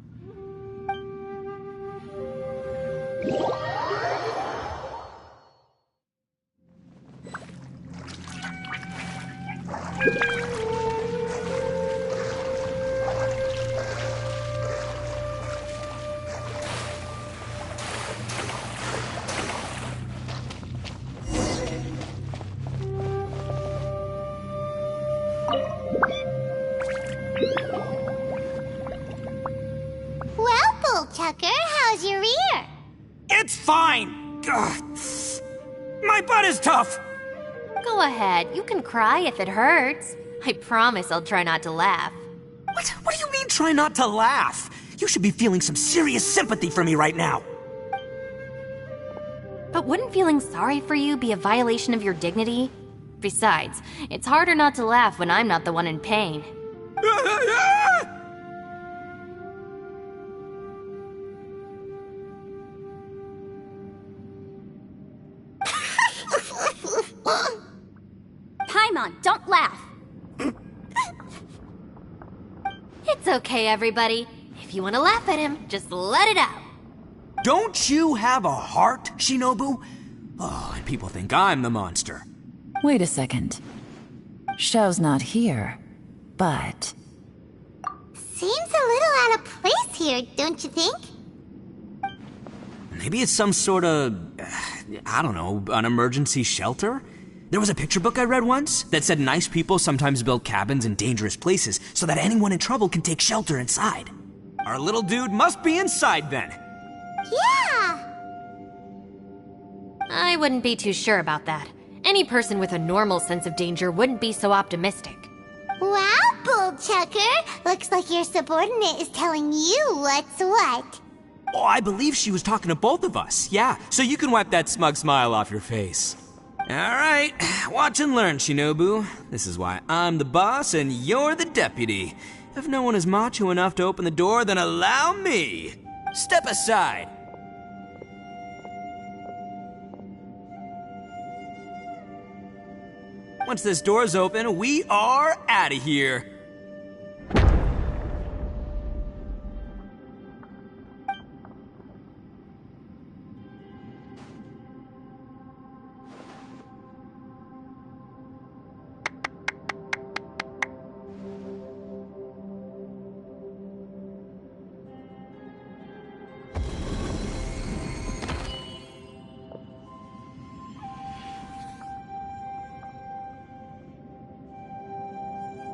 Well, Bullchucker, how's your ear? It's fine! Ugh. My butt is tough! Go ahead, you can cry if it hurts. I promise I'll try not to laugh. What do you mean, try not to laugh? You should be feeling some serious sympathy for me right now. But wouldn't feeling sorry for you be a violation of your dignity? Besides, it's harder not to laugh when I'm not the one in pain. Paimon, don't laugh. It's okay, everybody. If you want to laugh at him, just let it out. Don't you have a heart, Shinobu? Oh, and people think I'm the monster. Wait a second. Xiao's not here, but... Seems a little out of place here, don't you think? Maybe it's some sort of, I don't know, an emergency shelter? There was a picture book I read once that said nice people sometimes build cabins in dangerous places so that anyone in trouble can take shelter inside. Our little dude must be inside then. Yeah! I wouldn't be too sure about that. Any person with a normal sense of danger wouldn't be so optimistic. Wow, Bullchucker! Looks like your subordinate is telling you what's what. Oh, I believe she was talking to both of us. Yeah, so you can wipe that smug smile off your face. All right, watch and learn, Shinobu. This is why I'm the boss and you're the deputy. If no one is macho enough to open the door, then allow me. Step aside. Once this door's open, we are out of here.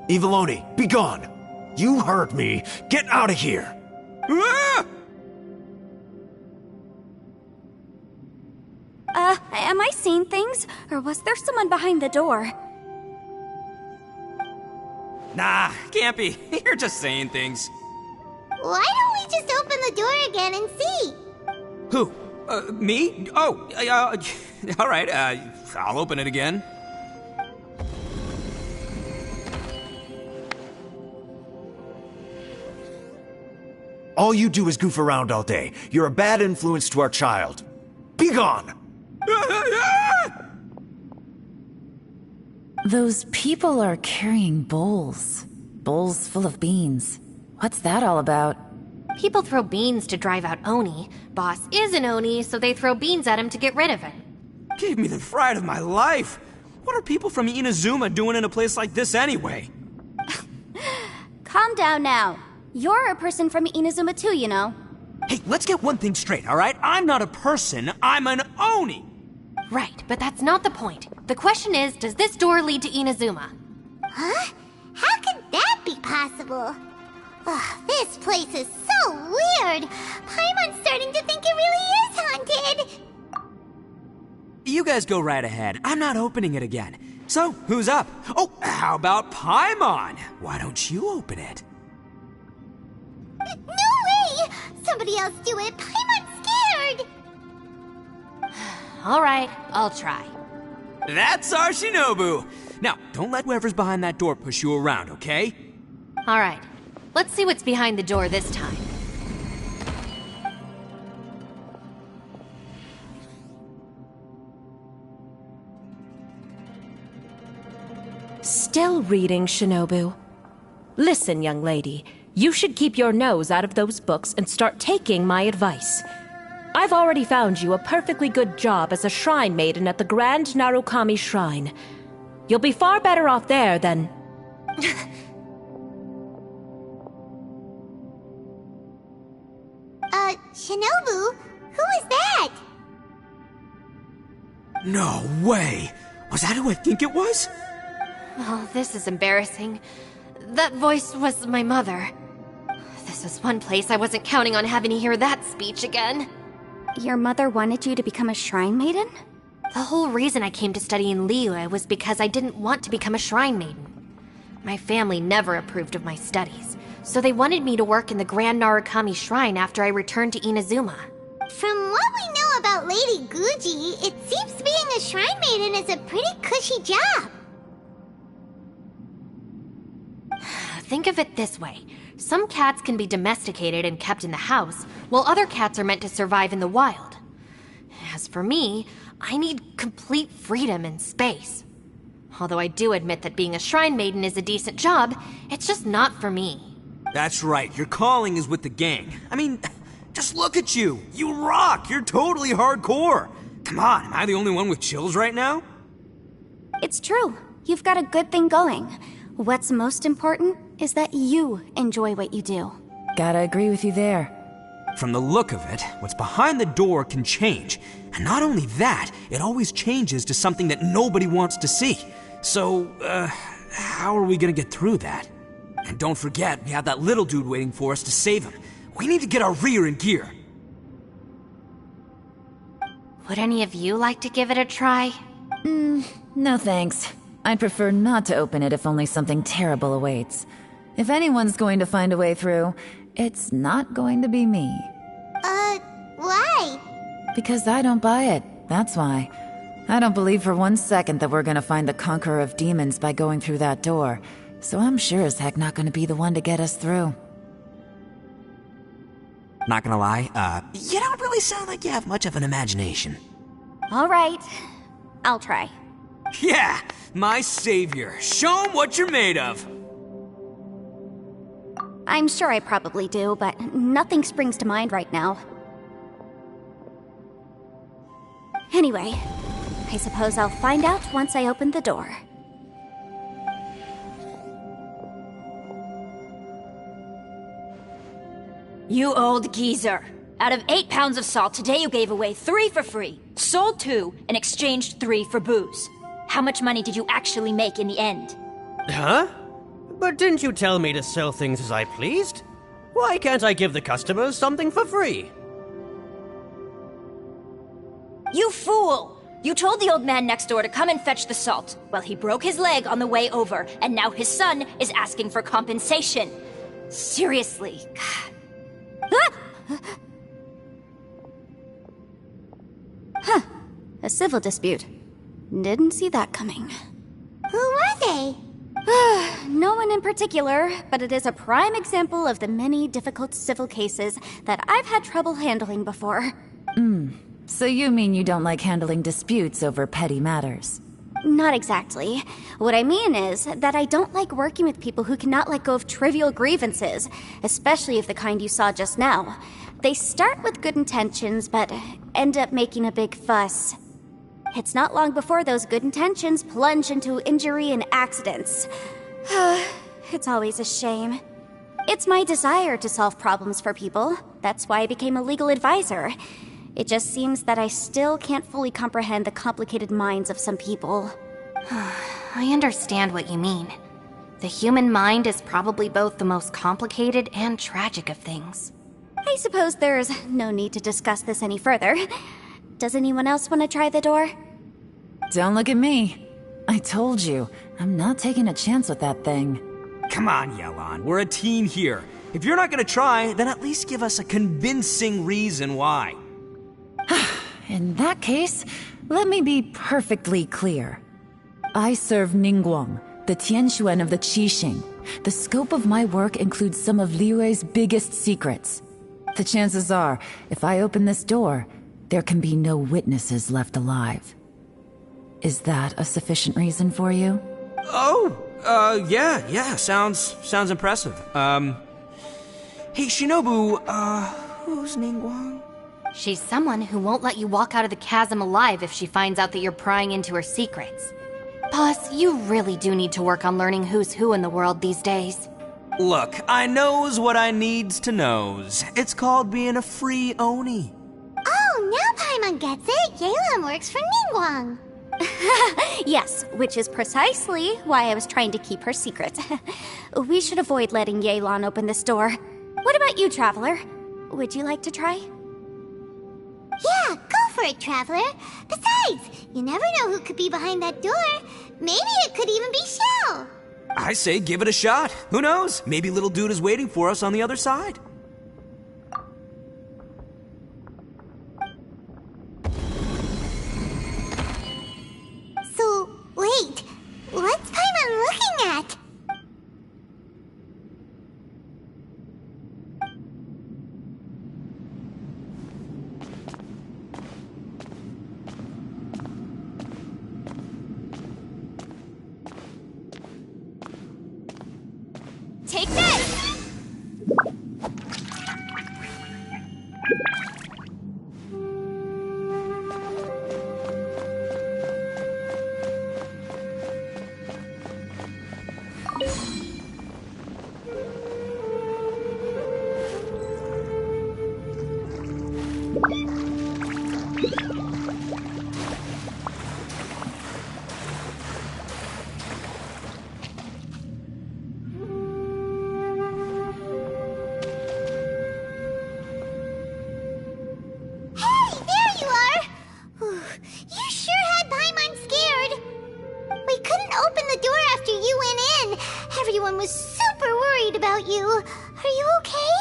Eviloni, be gone! You heard me! Get out of here! Ah! Am I seeing things? Or was there someone behind the door? Nah, can't be. You're just saying things. Why don't we just open the door again and see? Who? Me? Oh, all right, I'll open it again. All you do is goof around all day. You're a bad influence to our child. Be gone! Those people are carrying bowls. Bowls full of beans. What's that all about? People throw beans to drive out Oni. Boss is an Oni, so they throw beans at him to get rid of him. Gave me the fright of my life. What are people from Inazuma doing in a place like this anyway? Calm down now. You're a person from Inazuma too, you know. Hey, let's get one thing straight, all right? I'm not a person, I'm an Oni! Right, but that's not the point. The question is, does this door lead to Inazuma? Huh? How could that be possible? Ugh, this place is so weird! Paimon's starting to think it really is haunted! You guys go right ahead. I'm not opening it again. So, who's up? Oh, how about Paimon? Why don't you open it? No way! Somebody else do it! Paimon's scared! Alright, I'll try. That's our Shinobu! Now, don't let whoever's behind that door push you around, okay? Alright, let's see what's behind the door this time. Still reading, Shinobu. Listen, young lady. You should keep your nose out of those books and start taking my advice. I've already found you a perfectly good job as a shrine maiden at the Grand Narukami Shrine. You'll be far better off there than... Shinobu? Who is that? No way! Was that who I think it was? Oh, this is embarrassing. That voice was my mother. This is one place I wasn't counting on having to hear that speech again. Your mother wanted you to become a shrine maiden? The whole reason I came to study in Liyue was because I didn't want to become a shrine maiden. My family never approved of my studies, so they wanted me to work in the Grand Narukami Shrine after I returned to Inazuma. From what we know about Lady Guji, it seems being a shrine maiden is a pretty cushy job. Think of it this way. Some cats can be domesticated and kept in the house, while other cats are meant to survive in the wild. As for me, I need complete freedom and space. Although I do admit that being a shrine maiden is a decent job, it's just not for me. That's right, your calling is with the gang. I mean, just look at you. You rock, you're totally hardcore. Come on, am I the only one with chills right now? It's true. You've got a good thing going. What's most important is that you enjoy what you do. Gotta agree with you there. From the look of it, what's behind the door can change. And not only that, it always changes to something that nobody wants to see. So, how are we gonna get through that? And don't forget, we have that little dude waiting for us to save him. We need to get our rear in gear. Would any of you like to give it a try? No thanks. I'd prefer not to open it if only something terrible awaits. If anyone's going to find a way through, it's not going to be me. Why? Because I don't buy it, that's why. I don't believe for 1 second that we're gonna find the Conqueror of Demons by going through that door, so I'm sure as heck not gonna be the one to get us through. Not gonna lie, you don't really sound like you have much of an imagination. All right, I'll try. Yeah, my savior. Show 'em what you're made of. I'm sure I probably do, but nothing springs to mind right now. Anyway, I suppose I'll find out once I open the door. You old geezer. Out of 8 pounds of salt, today you gave away 3 for free, sold 2, and exchanged 3 for booze. How much money did you actually make in the end? Huh? But didn't you tell me to sell things as I pleased? Why can't I give the customers something for free? You fool! You told the old man next door to come and fetch the salt. Well, he broke his leg on the way over, and now his son is asking for compensation. Seriously. Huh. A civil dispute. Didn't see that coming. Who were they? No one in particular, but it is a prime example of the many difficult civil cases that I've had trouble handling before. So you mean you don't like handling disputes over petty matters? Not exactly. What I mean is that I don't like working with people who cannot let go of trivial grievances, especially of the kind you saw just now. They start with good intentions, but end up making a big fuss. It's not long before those good intentions plunge into injury and accidents. It's always a shame. It's my desire to solve problems for people. That's why I became a legal advisor. It just seems that I still can't fully comprehend the complicated minds of some people. I understand what you mean. The human mind is probably both the most complicated and tragic of things. I suppose there's no need to discuss this any further. Does anyone else want to try the door? Don't look at me. I told you, I'm not taking a chance with that thing. Come on, Yelan. We're a team here. If you're not gonna try, then at least give us a convincing reason why. In that case, let me be perfectly clear. I serve Ningguang, the Tianxuan of the Qixing. The scope of my work includes some of Liyue's biggest secrets. The chances are, if I open this door, there can be no witnesses left alive. Is that a sufficient reason for you? Yeah, sounds impressive. Hey, Shinobu, who's Ningguang? She's someone who won't let you walk out of the chasm alive if she finds out that you're prying into her secrets. Boss, you really do need to work on learning who's who in the world these days. Look, I knows what I needs to knows. It's called being a free Oni. Oh, now Paimon gets it. Yelan works for Ningguang. Yes, which is precisely why I was trying to keep her secret. We should avoid letting Yelan open this door. What about you, Traveler? Would you like to try? Yeah, go for it, Traveler. Besides, you never know who could be behind that door. Maybe it could even be Shell. I say give it a shot. Who knows? Maybe little dude is waiting for us on the other side. So, wait. What's Paimon looking at? Take this! Everyone was super worried about you. Are you okay?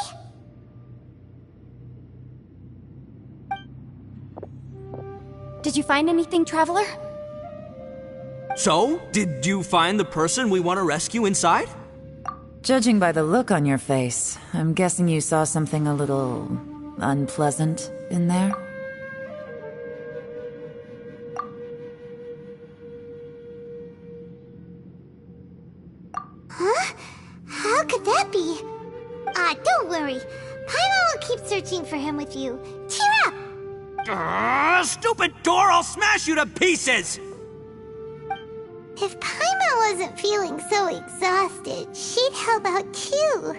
Did you find anything, Traveler? So, did you find the person we want to rescue inside? Judging by the look on your face, I'm guessing you saw something a little unpleasant in there? Huh? How could that be? Don't worry. Paimon will keep searching for him with you. Cheer up! Stupid door! I'll smash you to pieces! If Paimon wasn't feeling so exhausted, she'd help out too.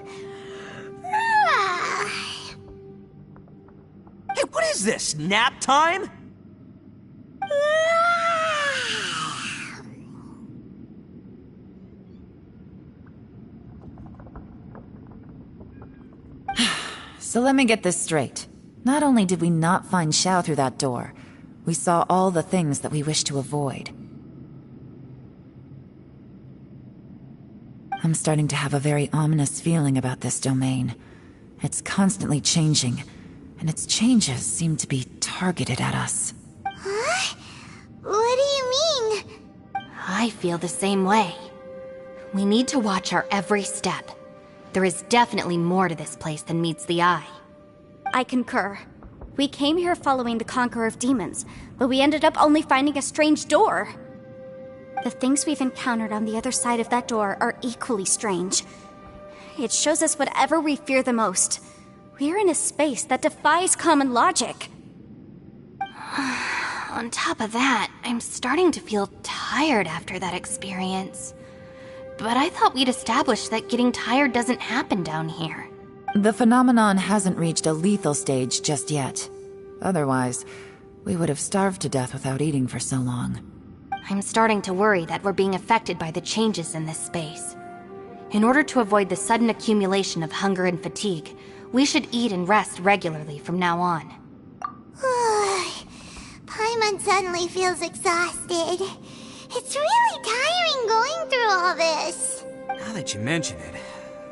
Hey, what is this? Nap time? So let me get this straight. Not only did we not find Xiao through that door, we saw all the things that we wish to avoid. I'm starting to have a very ominous feeling about this domain. It's constantly changing, and its changes seem to be targeted at us. Huh? What do you mean? I feel the same way. We need to watch our every step. There is definitely more to this place than meets the eye. I concur. We came here following the Conqueror of Demons, but we ended up only finding a strange door. The things we've encountered on the other side of that door are equally strange. It shows us whatever we fear the most. We're in a space that defies common logic. On top of that, I'm starting to feel tired after that experience. But I thought we'd established that getting tired doesn't happen down here. The phenomenon hasn't reached a lethal stage just yet. Otherwise, we would have starved to death without eating for so long. I'm starting to worry that we're being affected by the changes in this space. In order to avoid the sudden accumulation of hunger and fatigue, we should eat and rest regularly from now on. Paimon suddenly feels exhausted. It's really tiring going through all this. Now that you mention it,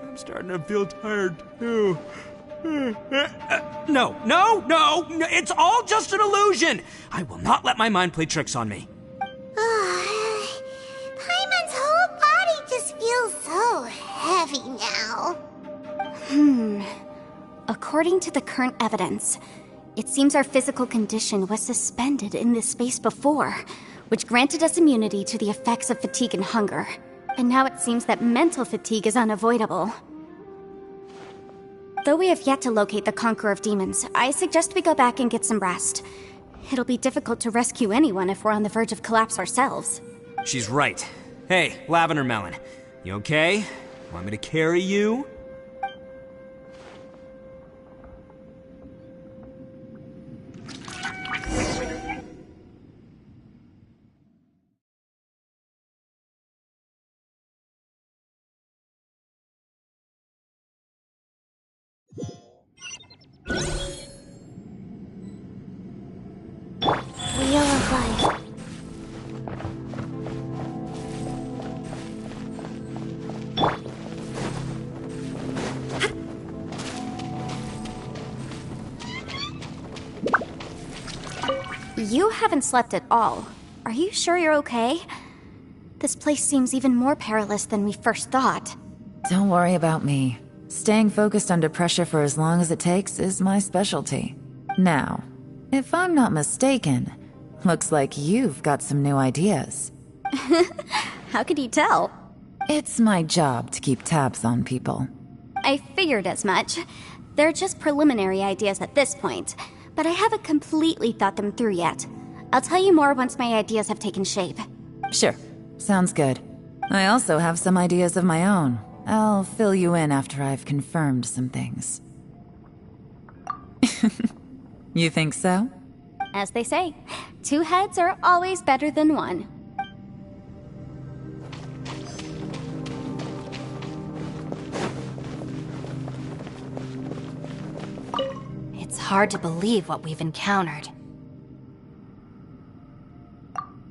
I'm starting to feel tired too. No, it's all just an illusion. I will not let my mind play tricks on me. Paimon's whole body just feels so heavy now. According to the current evidence, it seems our physical condition was suspended in this space before, which granted us immunity to the effects of fatigue and hunger. And now it seems that mental fatigue is unavoidable. Though we have yet to locate the Conqueror of Demons, I suggest we go back and get some rest. It'll be difficult to rescue anyone if we're on the verge of collapse ourselves. She's right. Hey, Lavender Melon, you okay? Want me to carry you? Wheel of Life. You haven't slept at all. Are you sure you're okay? This place seems even more perilous than we first thought. Don't worry about me. Staying focused under pressure for as long as it takes is my specialty. Now, if I'm not mistaken, looks like you've got some new ideas. How could you tell? It's my job to keep tabs on people. I figured as much. They're just preliminary ideas at this point, but I haven't completely thought them through yet. I'll tell you more once my ideas have taken shape. Sure, sounds good. I also have some ideas of my own. I'll fill you in after I've confirmed some things. You think so? As they say, 2 heads are always better than 1. It's hard to believe what we've encountered.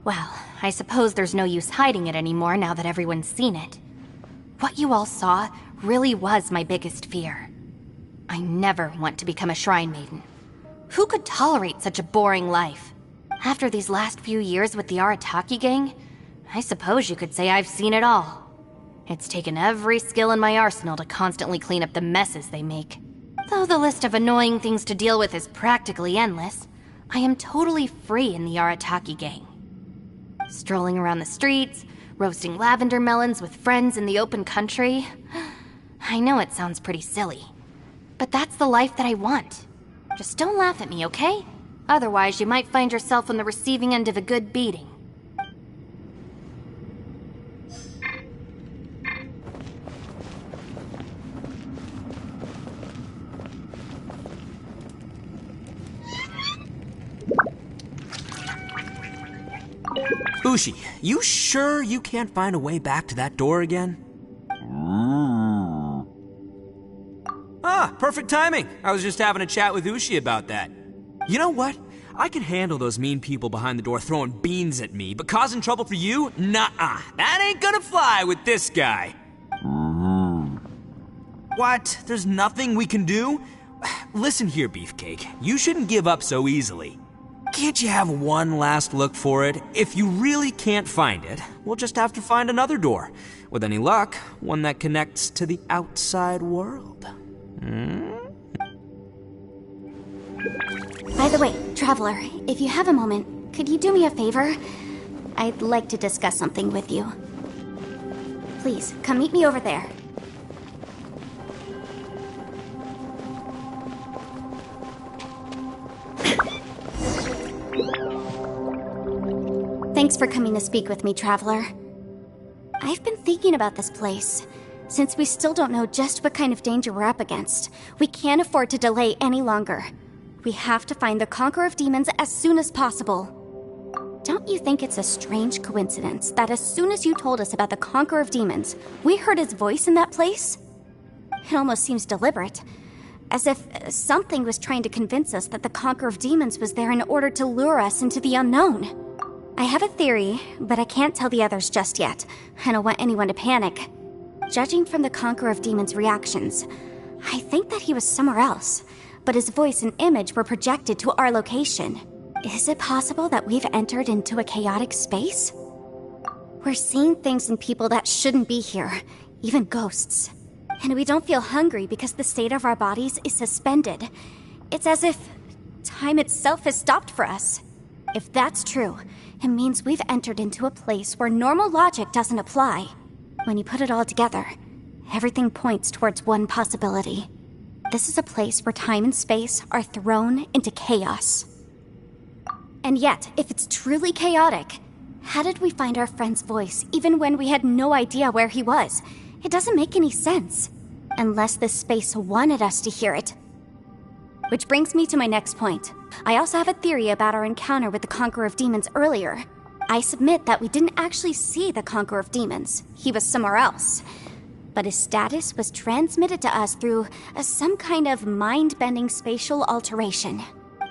Well, I suppose there's no use hiding it anymore now that everyone's seen it. What you all saw really was my biggest fear. I never want to become a Shrine Maiden. Who could tolerate such a boring life? After these last few years with the Arataki gang, I suppose you could say I've seen it all. It's taken every skill in my arsenal to constantly clean up the messes they make. Though the list of annoying things to deal with is practically endless, I am totally free in the Arataki gang. Strolling around the streets, roasting lavender melons with friends in the open country. I know it sounds pretty silly, but that's the life that I want. Just don't laugh at me, okay? Otherwise, you might find yourself on the receiving end of a good beating. Ushi, you sure you can't find a way back to that door again? Ah, perfect timing. I was just having a chat with Ushi about that. You know what? I can handle those mean people behind the door throwing beans at me, but causing trouble for you? Nuh-uh. That ain't gonna fly with this guy. What? There's nothing we can do? Listen here, Beefcake. You shouldn't give up so easily. Can't you have one last look for it? If you really can't find it, we'll just have to find another door. With any luck, one that connects to the outside world. By the way, Traveler, if you have a moment, could you do me a favor? I'd like to discuss something with you. Please, come meet me over there. Thanks for coming to speak with me, Traveler. I've been thinking about this place. Since we still don't know just what kind of danger we're up against, we can't afford to delay any longer. We have to find the Conqueror of Demons as soon as possible. Don't you think it's a strange coincidence that as soon as you told us about the Conqueror of Demons, we heard his voice in that place? It almost seems deliberate. As if something was trying to convince us that the Conqueror of Demons was there in order to lure us into the unknown. I have a theory, but I can't tell the others just yet. I don't want anyone to panic. Judging from the Conqueror of Demons' reactions, I think that he was somewhere else, but his voice and image were projected to our location. Is it possible that we've entered into a chaotic space? We're seeing things in people that shouldn't be here, even ghosts. And we don't feel hungry because the state of our bodies is suspended. It's as if time itself has stopped for us. If that's true, it means we've entered into a place where normal logic doesn't apply. When you put it all together, everything points towards one possibility. This is a place where time and space are thrown into chaos. And yet, if it's truly chaotic, how did we find our friend's voice even when we had no idea where he was? It doesn't make any sense. Unless this space wanted us to hear it. Which brings me to my next point. I also have a theory about our encounter with the Conqueror of Demons earlier. I submit that we didn't actually see the Conqueror of Demons. He was somewhere else. But his status was transmitted to us through some kind of mind-bending spatial alteration.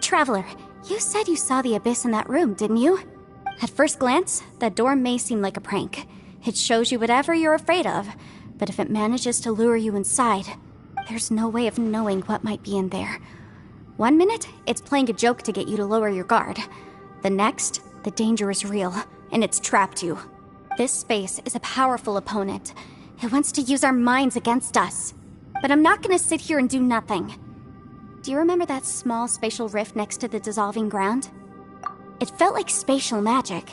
Traveler, you said you saw the abyss in that room, didn't you? At first glance, that door may seem like a prank. It shows you whatever you're afraid of, but if it manages to lure you inside, there's no way of knowing what might be in there. One minute, it's playing a joke to get you to lower your guard. The next, the danger is real, and it's trapped you. This space is a powerful opponent. It wants to use our minds against us. But I'm not gonna sit here and do nothing. Do you remember that small spatial rift next to the dissolving ground? It felt like spatial magic,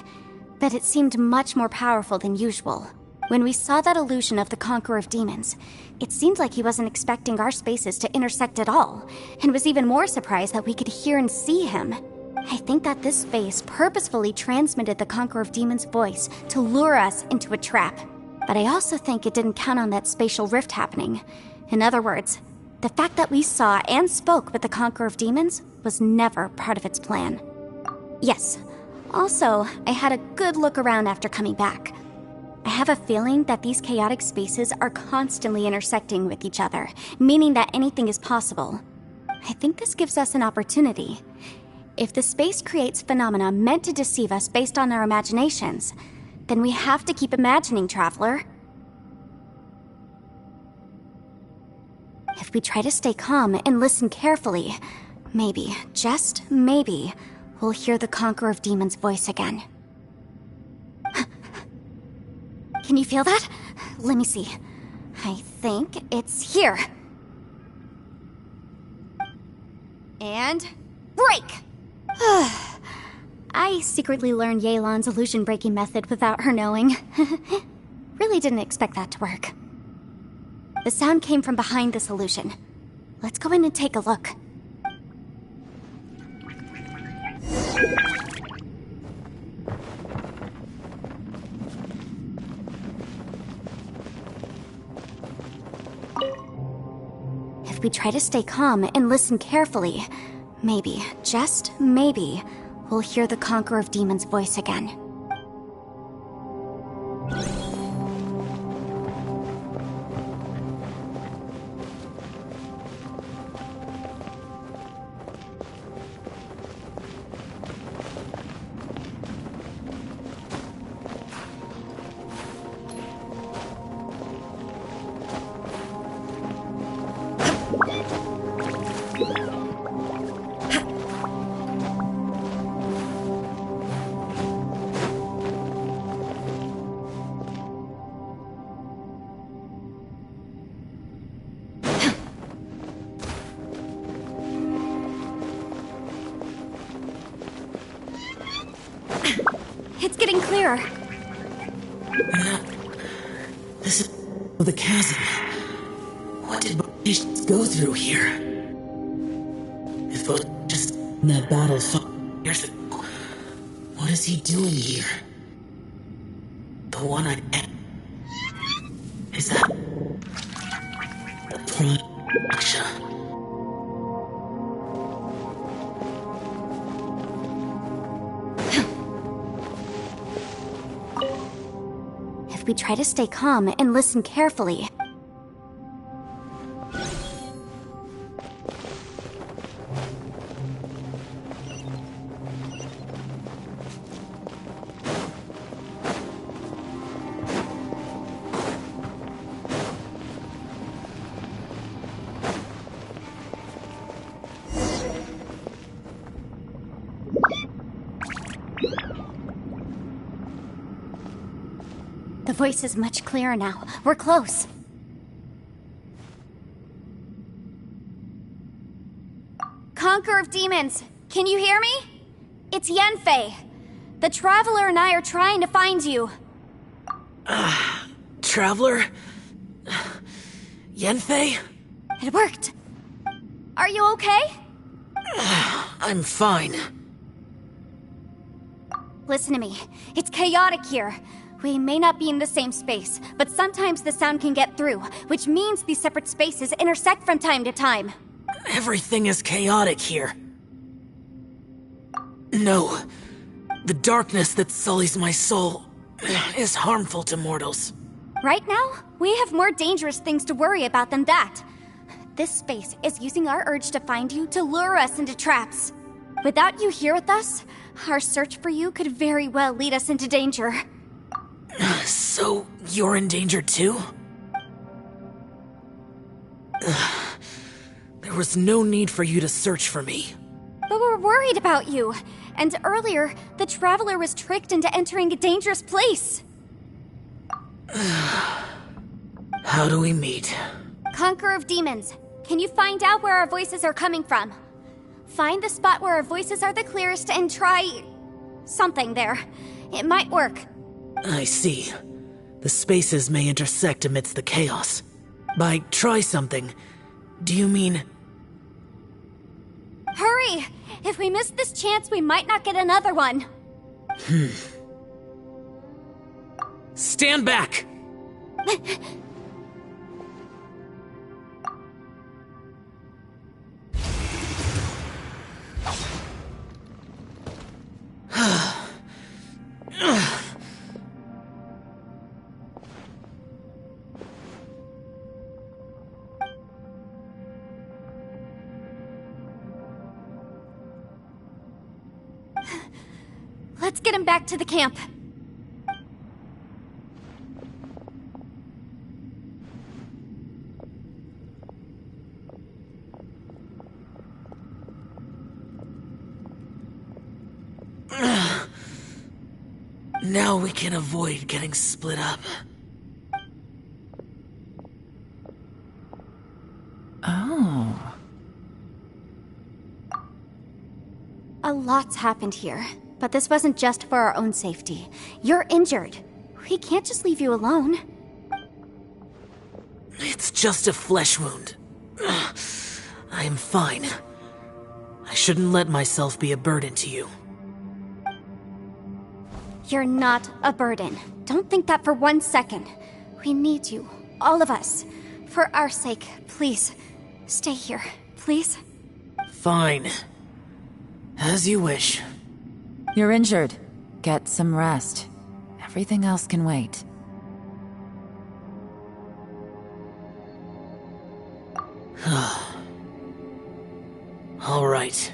but it seemed much more powerful than usual. When we saw that illusion of the Conqueror of Demons, it seemed like he wasn't expecting our spaces to intersect at all, and was even more surprised that we could hear and see him. I think that this space purposefully transmitted the Conqueror of Demons' voice to lure us into a trap. But I also think it didn't count on that spatial rift happening. In other words, the fact that we saw and spoke with the Conqueror of Demons was never part of its plan. Yes. Also, I had a good look around after coming back. I have a feeling that these chaotic spaces are constantly intersecting with each other, meaning that anything is possible. I think this gives us an opportunity. If the space creates phenomena meant to deceive us based on our imaginations, then we have to keep imagining, Traveler. If we try to stay calm and listen carefully, maybe, just maybe, we'll hear the Conqueror of Demons' voice again. Can you feel that? Let me see. I think it's here. And break! I secretly learned Yelan's illusion-breaking method without her knowing. Really didn't expect that to work. The sound came from behind this illusion. Let's go in and take a look. If we try to stay calm and listen carefully, maybe, just maybe, we'll hear the Conqueror of Demons' voice again. It's getting clearer. This is the chasm. What did Bautish go through here? If Bautish just in that battle 5 years ago, what is he doing here? The one-eyed ant. Is that the prime Aksha? If we try to stay calm and listen carefully. The voice is much clearer now. We're close. Conqueror of Demons, can you hear me? It's Yanfei. The Traveler and I are trying to find you. Traveler? Yanfei? It worked. Are you okay? I'm fine. Listen to me. It's chaotic here. We may not be in the same space, but sometimes the sound can get through, which means these separate spaces intersect from time to time. Everything is chaotic here. No. The darkness that sullies my soul is harmful to mortals. Right now, we have more dangerous things to worry about than that. This space is using our urge to find you to lure us into traps. Without you here with us, our search for you could very well lead us into danger. So, you're in danger too? There was no need for you to search for me. But we're worried about you. And earlier, the Traveler was tricked into entering a dangerous place. How do we meet? Conqueror of Demons, can you find out where our voices are coming from? Find the spot where our voices are the clearest and try... something there. It might work. I see. The spaces may intersect amidst the chaos. By try something, do you mean... Hurry! If we miss this chance, we might not get another one. Stand back! Let's get him back to the camp. Now we can avoid getting split up. Oh. A lot's happened here, but this wasn't just for our own safety. You're injured. We can't just leave you alone. It's just a flesh wound. I am fine. I shouldn't let myself be a burden to you. You're not a burden. Don't think that for 1 second. We need you, all of us. For our sake, please, stay here, please. Fine. As you wish. You're injured. Get some rest. Everything else can wait. All right.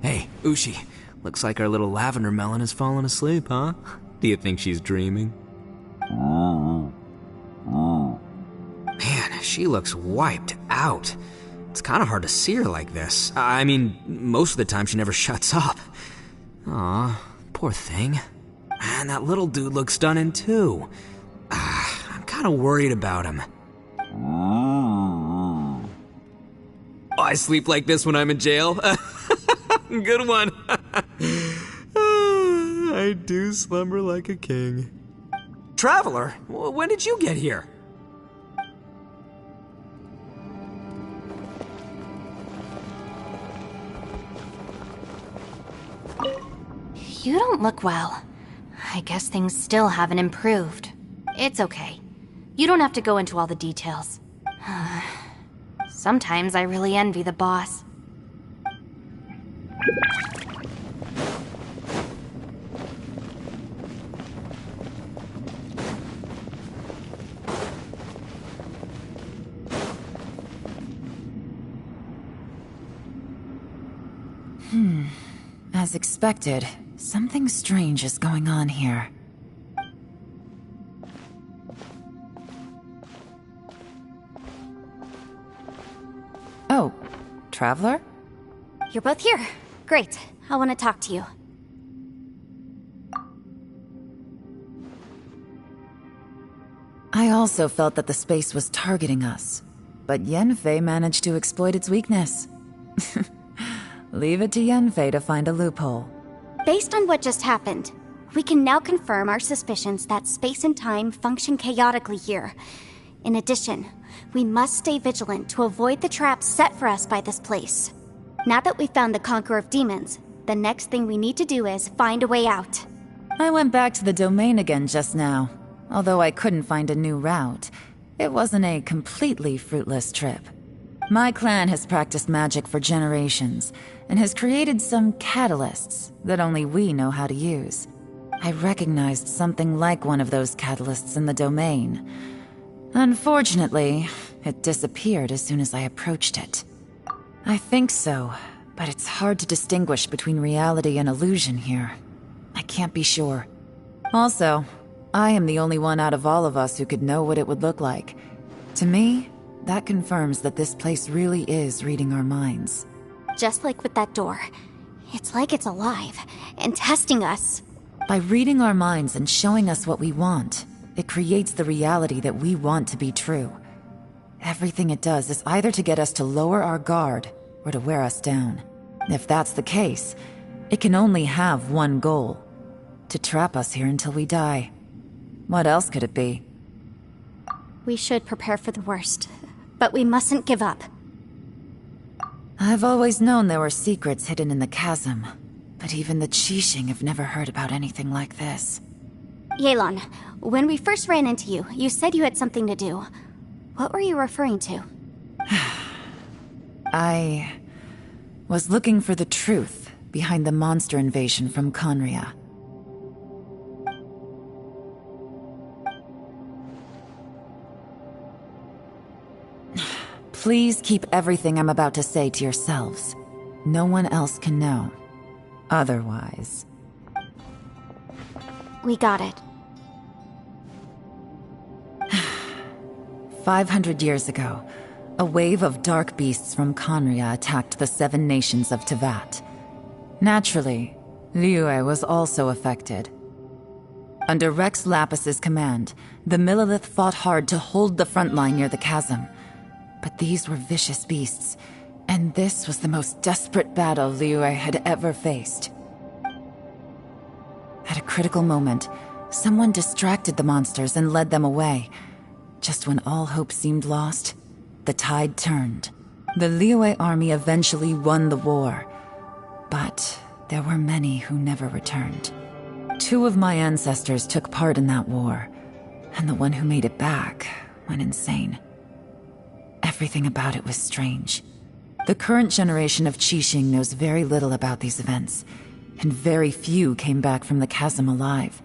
Hey, Ushi. Looks like our little lavender melon has fallen asleep, huh? Do you think she's dreaming? Man, she looks wiped out. It's kind of hard to see her like this. I mean, most of the time she never shuts up. Aw, poor thing. Man, that little dude looks stunning too. I'm kind of worried about him. I sleep like this when I'm in jail. Good one. I do slumber like a king. Traveler, when did you get here? You don't look well. I guess things still haven't improved. It's okay. You don't have to go into all the details. Sometimes I really envy the boss. As expected, something strange is going on here. Oh, Traveler? You're both here. Great. I want to talk to you. I also felt that the space was targeting us, but Yenfei managed to exploit its weakness. Leave it to Yenfei to find a loophole. Based on what just happened, we can now confirm our suspicions that space and time function chaotically here. In addition, we must stay vigilant to avoid the traps set for us by this place. Now that we've found the Conqueror of Demons, the next thing we need to do is find a way out. I went back to the domain again just now. Although I couldn't find a new route, it wasn't a completely fruitless trip. My clan has practiced magic for generations, and has created some catalysts that only we know how to use. I recognized something like one of those catalysts in the domain. Unfortunately, it disappeared as soon as I approached it. I think so, but it's hard to distinguish between reality and illusion here. I can't be sure. Also, I am the only one out of all of us who could know what it would look like. To me, that confirms that this place really is reading our minds. Just like with that door. It's like it's alive, and testing us. By reading our minds and showing us what we want, it creates the reality that we want to be true. Everything it does is either to get us to lower our guard, or to wear us down. If that's the case, it can only have one goal: to trap us here until we die. What else could it be? We should prepare for the worst, but we mustn't give up. I've always known there were secrets hidden in the chasm, but even the Qixing have never heard about anything like this. Yelan, when we first ran into you, you said you had something to do. What were you referring to? I was looking for the truth behind the monster invasion from Conria. Please keep everything I'm about to say to yourselves. No one else can know. Otherwise... We got it. 500 years ago, a wave of dark beasts from Conria attacked the 7 nations of Tevat. Naturally, Liyue was also affected. Under Rex Lapis's command, the Millelith fought hard to hold the front line near the chasm. But these were vicious beasts, and this was the most desperate battle Liyue had ever faced. At a critical moment, someone distracted the monsters and led them away. Just when all hope seemed lost, the tide turned. The Liyue army eventually won the war, but there were many who never returned. 2 of my ancestors took part in that war, and the one who made it back went insane. Everything about it was strange. The current generation of Qixing knows very little about these events, and very few came back from the chasm alive.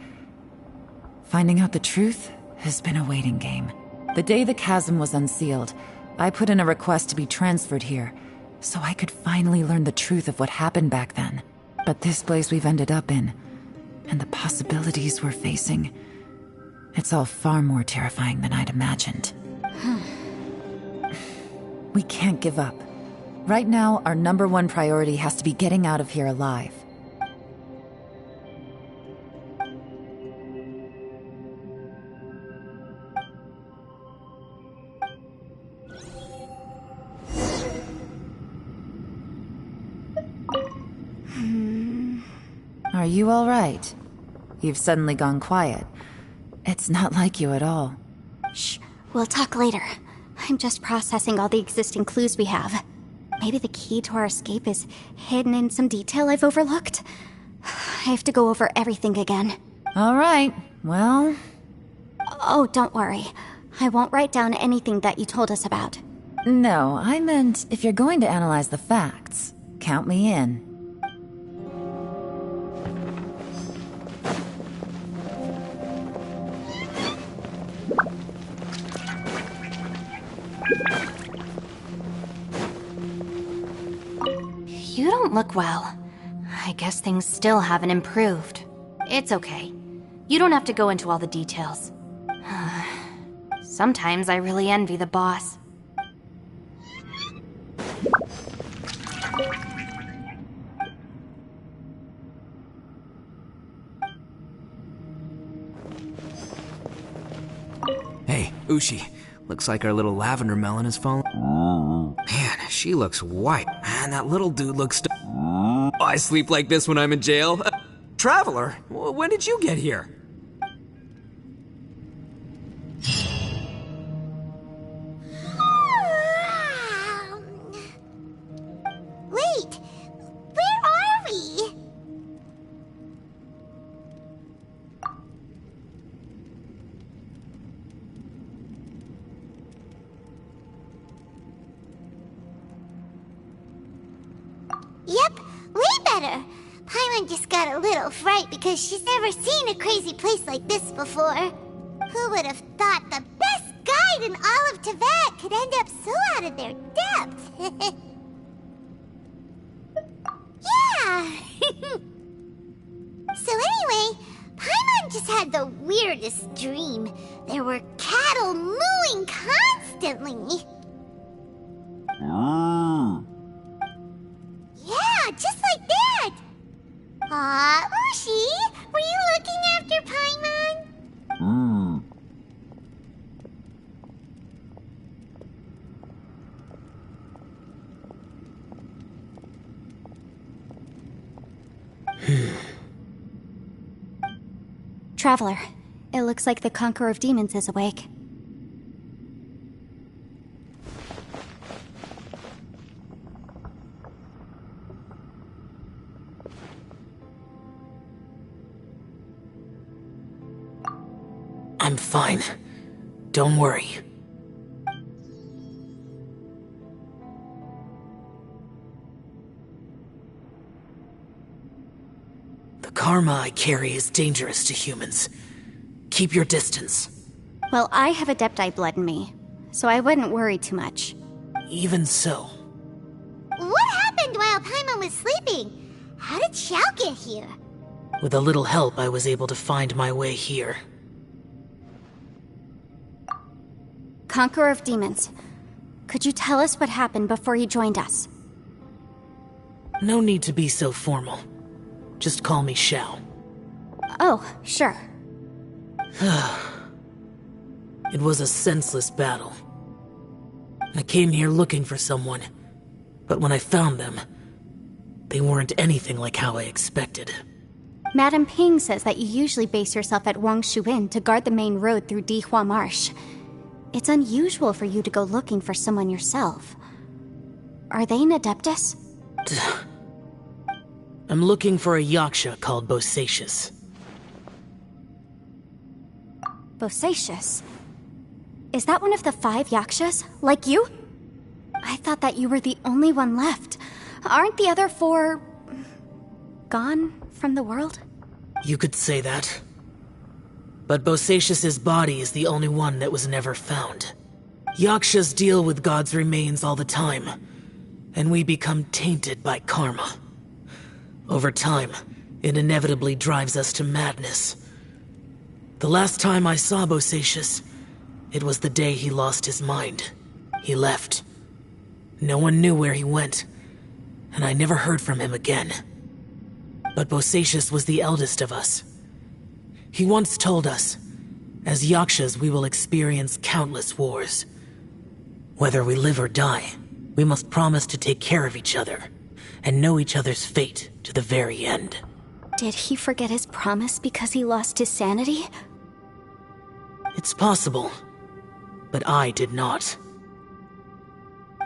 Finding out the truth has been a waiting game. The day the chasm was unsealed, I put in a request to be transferred here, so I could finally learn the truth of what happened back then. But this place we've ended up in, and the possibilities we're facing, it's all far more terrifying than I'd imagined. We can't give up. Right now, our #1 priority has to be getting out of here alive. Are you all right? You've suddenly gone quiet. It's not like you at all. Shh, we'll talk later. I'm just processing all the existing clues we have. Maybe the key to our escape is hidden in some detail I've overlooked. I have to go over everything again. All right, well... Oh, don't worry. I won't write down anything that you told us about. No, I meant if you're going to analyze the facts, count me in. You don't look well. I guess things still haven't improved. It's okay. You don't have to go into all the details. Sometimes I really envy the boss. Hey, Ushi. Looks like our little lavender melon has fallen. Man, she looks white. Man, that little dude looks I sleep like this when I'm in jail. Traveler, when did you get here? Wait, where are we? Yep, way better. Paimon just got a little fright because she's never seen a crazy place like this before. Who would have thought the best guide in all of Tevat could end up so out of their depth? Yeah! So anyway, Paimon just had the weirdest dream. There were cattle mooing constantly. Yeah, just like that! Aw, Ushi, were you looking after Paimon? Traveler, it looks like the Conqueror of Demons is awake. I'm fine. Don't worry. The karma I carry is dangerous to humans. Keep your distance. Well, I have Adepti blood in me, so I wouldn't worry too much. Even so. What happened while Paimon was sleeping? How did Xiao get here? With a little help, I was able to find my way here. Conqueror of Demons. Could you tell us what happened before you joined us? No need to be so formal. Just call me Xiao. Oh, sure. It was a senseless battle. I came here looking for someone, but when I found them, they weren't anything like how I expected. Madame Ping says that you usually base yourself at Wangshu Inn to guard the main road through Dihua Marsh. It's unusual for you to go looking for someone yourself. Are they an Adeptus? I'm looking for a Yaksha called Bosacius. Bosacius? Is that one of the 5 Yakshas? Like you? I thought that you were the only one left. Aren't the other 4... gone from the world? You could say that. But Bosacius's body is the only one that was never found. Yakshas deal with God's remains all the time, and we become tainted by karma. Over time, it inevitably drives us to madness. The last time I saw Bosacius, it was the day he lost his mind. He left. No one knew where he went, and I never heard from him again. But Bosacius was the eldest of us. He once told us, as Yakshas we will experience countless wars. Whether we live or die, we must promise to take care of each other, and know each other's fate to the very end. Did he forget his promise because he lost his sanity? It's possible, but I did not.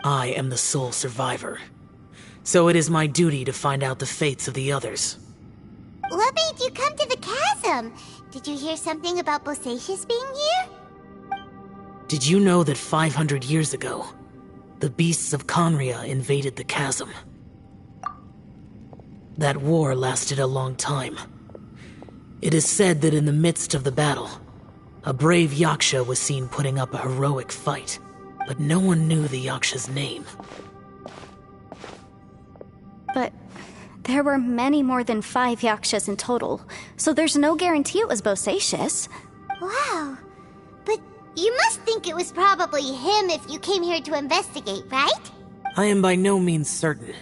I am the sole survivor, so it is my duty to find out the fates of the others. What made you come to the chasm? Did you hear something about Bosacius being here? Did you know that 500 years ago, the beasts of Conria invaded the chasm? That war lasted a long time. It is said that in the midst of the battle, a brave Yaksha was seen putting up a heroic fight, but no one knew the Yaksha's name. But there were many more than 5 Yakshas in total, so there's no guarantee it was Bosacius. Wow. But you must think it was probably him if you came here to investigate, right? I am by no means certain,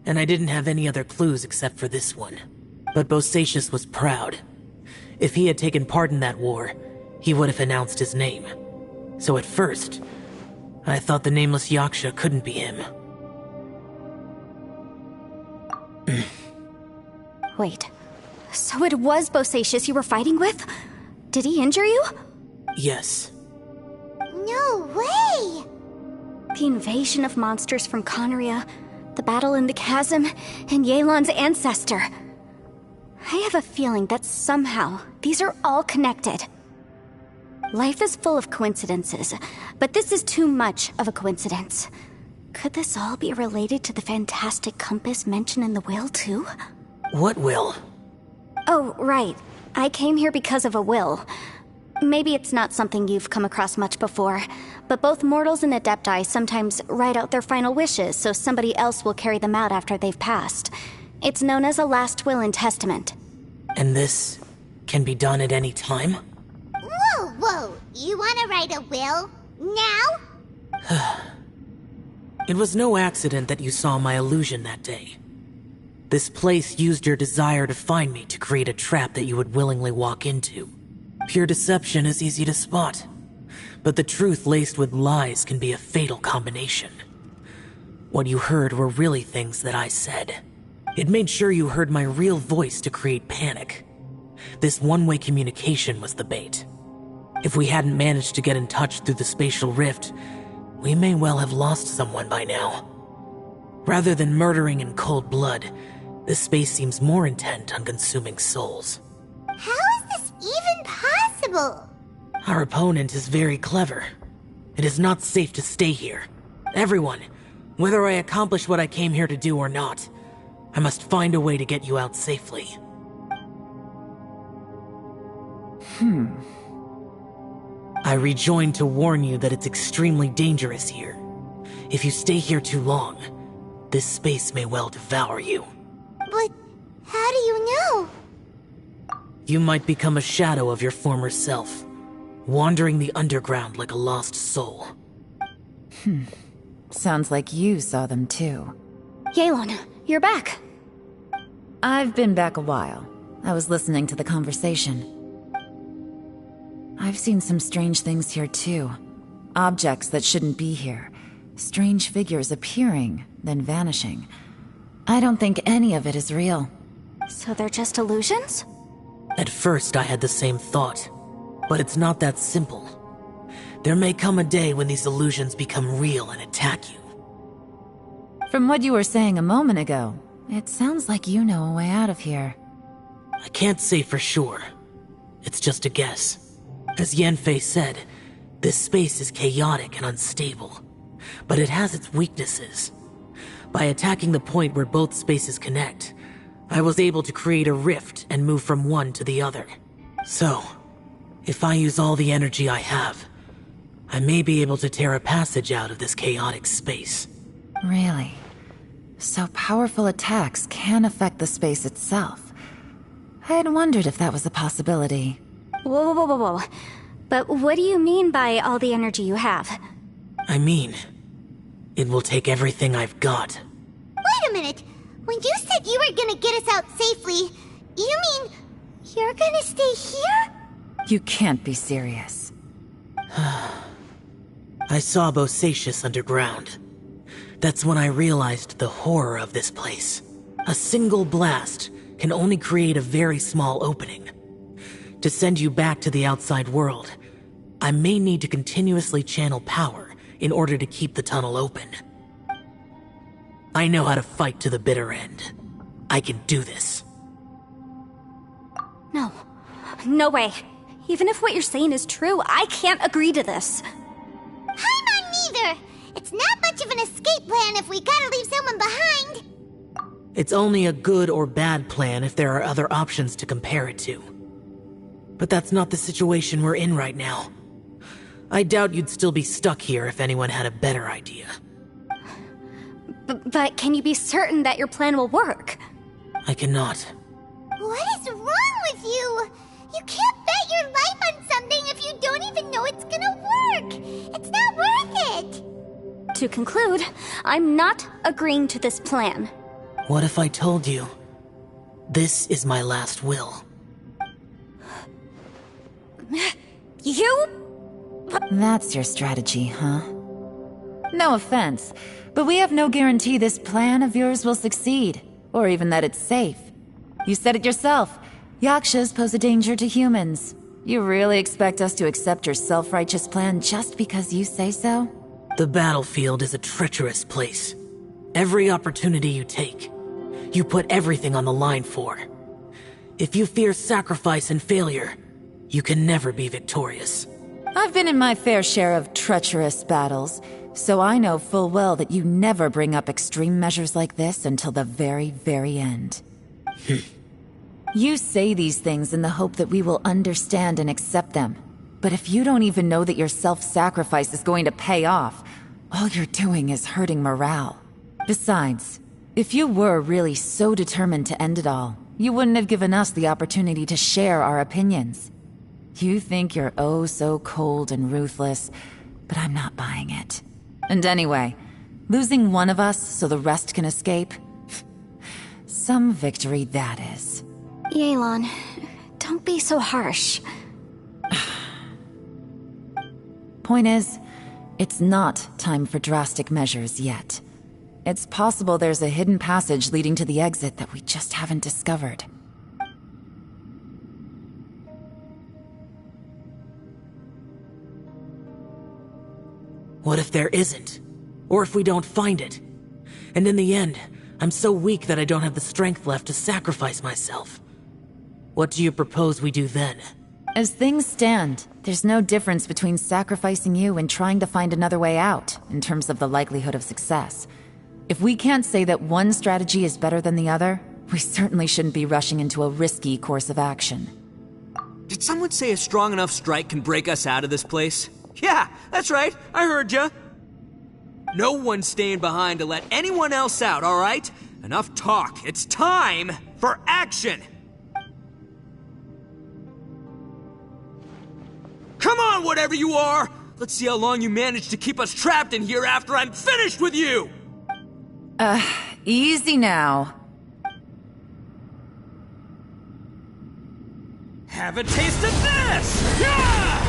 and I didn't have any other clues except for this one. But Bosacius was proud. If he had taken part in that war, he would have announced his name. So at first, I thought the nameless Yaksha couldn't be him. Wait, so it was Bosacius you were fighting with? Did he injure you? Yes. No way! The invasion of monsters from Conria, the battle in the chasm, and Yelan's ancestor. I have a feeling that somehow these are all connected. Life is full of coincidences, but this is too much of a coincidence. Could this all be related to the fantastic compass mentioned in the will, too? What will? Oh, right. I came here because of a will. Maybe it's not something you've come across much before, but both mortals and Adepti sometimes write out their final wishes so somebody else will carry them out after they've passed. It's known as a last will and testament. And this can be done at any time? Whoa! You want to write a will? Now? It was no accident that you saw my illusion that day. This place used your desire to find me to create a trap that you would willingly walk into. Pure deception is easy to spot, but the truth laced with lies can be a fatal combination. What you heard were really things that I said. It made sure you heard my real voice to create panic. This one-way communication was the bait. If we hadn't managed to get in touch through the spatial rift, we may well have lost someone by now. Rather than murdering in cold blood, this space seems more intent on consuming souls. How is this even possible? Our opponent is very clever. It is not safe to stay here. Everyone, whether I accomplish what I came here to do or not, I must find a way to get you out safely. I rejoined to warn you that it's extremely dangerous here. If you stay here too long, this space may well devour you. But how do you know? You might become a shadow of your former self, wandering the underground like a lost soul. Sounds like you saw them too. Yelan, you're back. I've been back a while. I was listening to the conversation. I've seen some strange things here too. Objects that shouldn't be here. Strange figures appearing, then vanishing. I don't think any of it is real. So they're just illusions? At first I had the same thought, but it's not that simple. There may come a day when these illusions become real and attack you. From what you were saying a moment ago, it sounds like you know a way out of here. I can't say for sure. It's just a guess. As Yanfei said, this space is chaotic and unstable, but it has its weaknesses. By attacking the point where both spaces connect, I was able to create a rift and move from one to the other. So, if I use all the energy I have, I may be able to tear a passage out of this chaotic space. Really? So powerful attacks can affect the space itself. I had wondered if that was a possibility. Whoa, whoa, whoa, whoa. But what do you mean by all the energy you have? I mean, it will take everything I've got. Wait a minute. When you said you were gonna get us out safely, you mean you're gonna stay here? You can't be serious. I saw Bosacius underground. That's when I realized the horror of this place. A single blast can only create a very small opening. To send you back to the outside world, I may need to continuously channel power in order to keep the tunnel open. I know how to fight to the bitter end. I can do this. No. No way. Even if what you're saying is true, I can't agree to this. I'm neither. It's not much of an escape plan if we gotta leave someone behind. It's only a good or bad plan if there are other options to compare it to. But that's not the situation we're in right now. I doubt you'd still be stuck here if anyone had a better idea. But can you be certain that your plan will work? I cannot. What is wrong with you? You can't bet your life on something if you don't even know it's gonna work. It's not worth it. To conclude, I'm not agreeing to this plan. What if I told you, this is my last will? You? That's your strategy, huh? No offense, but we have no guarantee this plan of yours will succeed, or even that it's safe. You said it yourself. Yakshas pose a danger to humans. You really expect us to accept your self-righteous plan just because you say so? The battlefield is a treacherous place. Every opportunity you take, you put everything on the line for. If you fear sacrifice and failure, you can never be victorious. I've been in my fair share of treacherous battles, so I know full well that you never bring up extreme measures like this until the very, very end. You say these things in the hope that we will understand and accept them. But if you don't even know that your self-sacrifice is going to pay off, all you're doing is hurting morale. Besides, if you were really so determined to end it all, you wouldn't have given us the opportunity to share our opinions. You think you're oh so cold and ruthless, but I'm not buying it. And anyway, losing one of us so the rest can escape? Some victory that is. Yelan, don't be so harsh. Point is, it's not time for drastic measures yet. It's possible there's a hidden passage leading to the exit that we just haven't discovered. What if there isn't? Or if we don't find it? And in the end, I'm so weak that I don't have the strength left to sacrifice myself. What do you propose we do then? As things stand, there's no difference between sacrificing you and trying to find another way out, in terms of the likelihood of success. If we can't say that one strategy is better than the other, we certainly shouldn't be rushing into a risky course of action. Did someone say a strong enough strike can break us out of this place? Yeah, that's right, I heard ya. No one's staying behind to let anyone else out, all right? Enough talk, it's time for action! Come on, whatever you are! Let's see how long you manage to keep us trapped in here after I'm finished with you! Easy now. Have a taste of this! Yeah!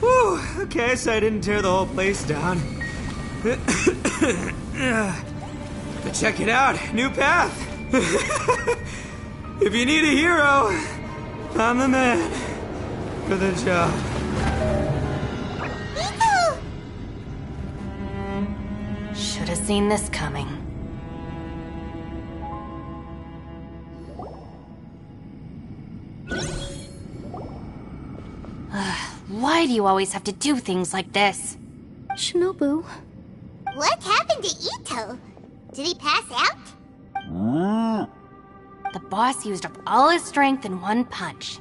Whew, okay, so I didn't tear the whole place down. But check it out, new path. If you need a hero, I'm the man for the job. Should have seen this coming. Why do you always have to do things like this? Shinobu. What happened to Ito? Did he pass out? The boss used up all his strength in one punch.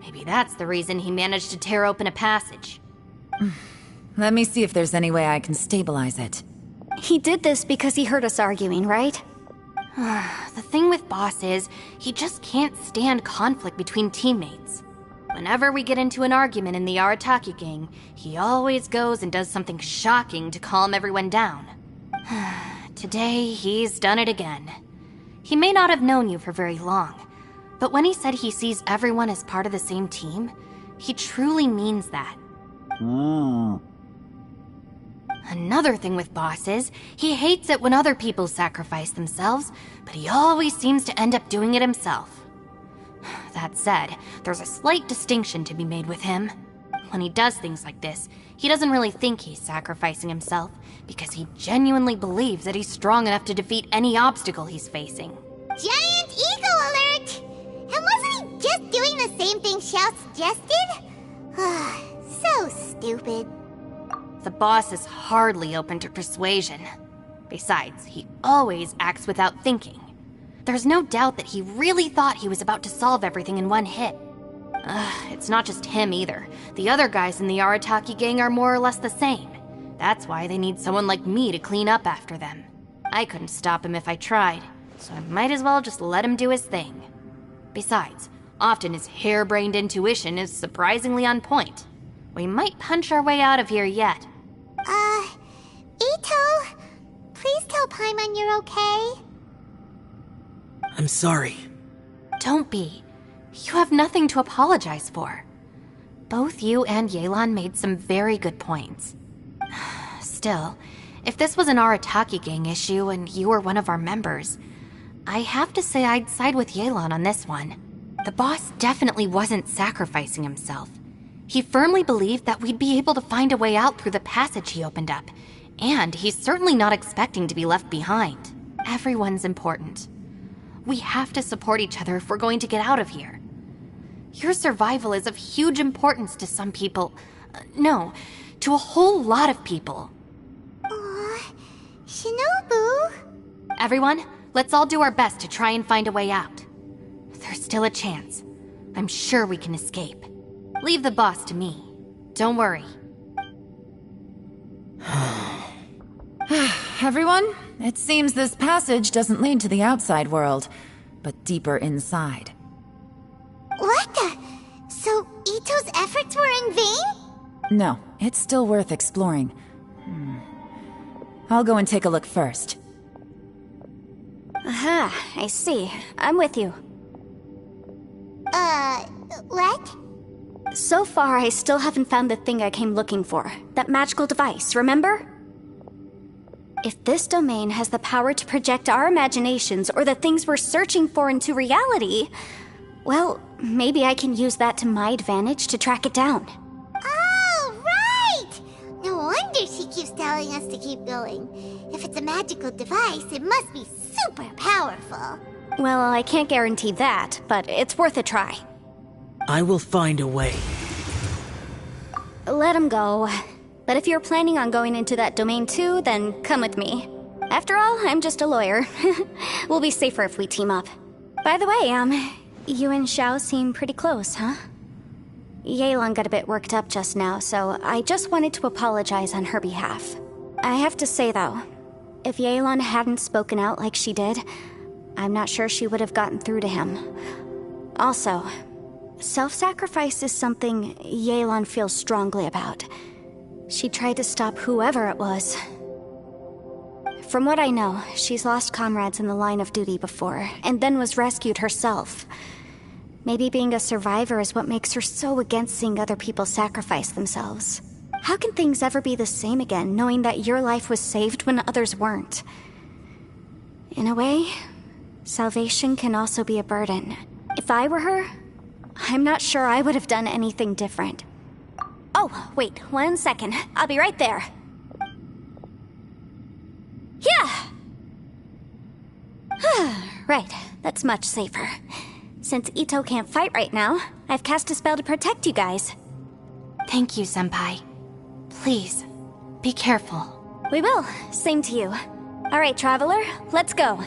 Maybe that's the reason he managed to tear open a passage. Let me see if there's any way I can stabilize it. He did this because he heard us arguing, right? The thing with Boss is, he just can't stand conflict between teammates. Whenever we get into an argument in the Arataki gang, he always goes and does something shocking to calm everyone down. Today, he's done it again. He may not have known you for very long, but when he said he sees everyone as part of the same team, he truly means that. Another thing with Boss is, he hates it when other people sacrifice themselves, but he always seems to end up doing it himself. That said, there's a slight distinction to be made with him. When he does things like this, he doesn't really think he's sacrificing himself, because he genuinely believes that he's strong enough to defeat any obstacle he's facing. Giant ego alert! And wasn't he just doing the same thing Xiao suggested? So stupid. The boss is hardly open to persuasion. Besides, he always acts without thinking. There's no doubt that he really thought he was about to solve everything in one hit. It's not just him either. The other guys in the Arataki gang are more or less the same. That's why they need someone like me to clean up after them. I couldn't stop him if I tried, so I might as well just let him do his thing. Besides, often his harebrained intuition is surprisingly on point. We might punch our way out of here yet. Ito, please tell Paimon you're okay. I'm sorry. Don't be. You have nothing to apologize for. Both you and Yelan made some very good points. Still, if this was an Arataki gang issue and you were one of our members, I have to say I'd side with Yelan on this one. The boss definitely wasn't sacrificing himself. He firmly believed that we'd be able to find a way out through the passage he opened up, and he's certainly not expecting to be left behind. Everyone's important. We have to support each other if we're going to get out of here. Your survival is of huge importance to some people. No, to a whole lot of people. Aw, Shinobu. Everyone, let's all do our best to try and find a way out. There's still a chance. I'm sure we can escape. Leave the boss to me. Don't worry. Everyone, it seems this passage doesn't lead to the outside world, but deeper inside. What the? So Ito's efforts were in vain? No, it's still worth exploring. I'll go and take a look first. Aha, I see. I'm with you. What? So far, I still haven't found the thing I came looking for. That magical device, remember? If this domain has the power to project our imaginations or the things we're searching for into reality, well, maybe I can use that to my advantage to track it down. Oh, right! No wonder she keeps telling us to keep going. If it's a magical device, it must be super powerful. Well, I can't guarantee that, but it's worth a try. I will find a way. Let him go. But if you're planning on going into that domain too, then come with me. After all, I'm just a lawyer. We'll be safer if we team up. By the way, you and Xiao seem pretty close, huh? Yelan got a bit worked up just now, so I just wanted to apologize on her behalf. I have to say though, If Yelan hadn't spoken out like she did, I'm not sure she would have gotten through to him. Also, self-sacrifice is something Yelan feels strongly about. She tried to stop whoever it was. From what I know, she's lost comrades in the line of duty before, and then was rescued herself. Maybe being a survivor is what makes her so against seeing other people sacrifice themselves. How can things ever be the same again, knowing that your life was saved when others weren't? In a way, salvation can also be a burden. If I were her, I'm not sure I would have done anything different. Oh, wait, 1 second. I'll be right there. Yeah! Right, that's much safer. Since Ito can't fight right now, I've cast a spell to protect you guys. Thank you, Senpai. Please, be careful. We will. Same to you. All right, Traveler, let's go.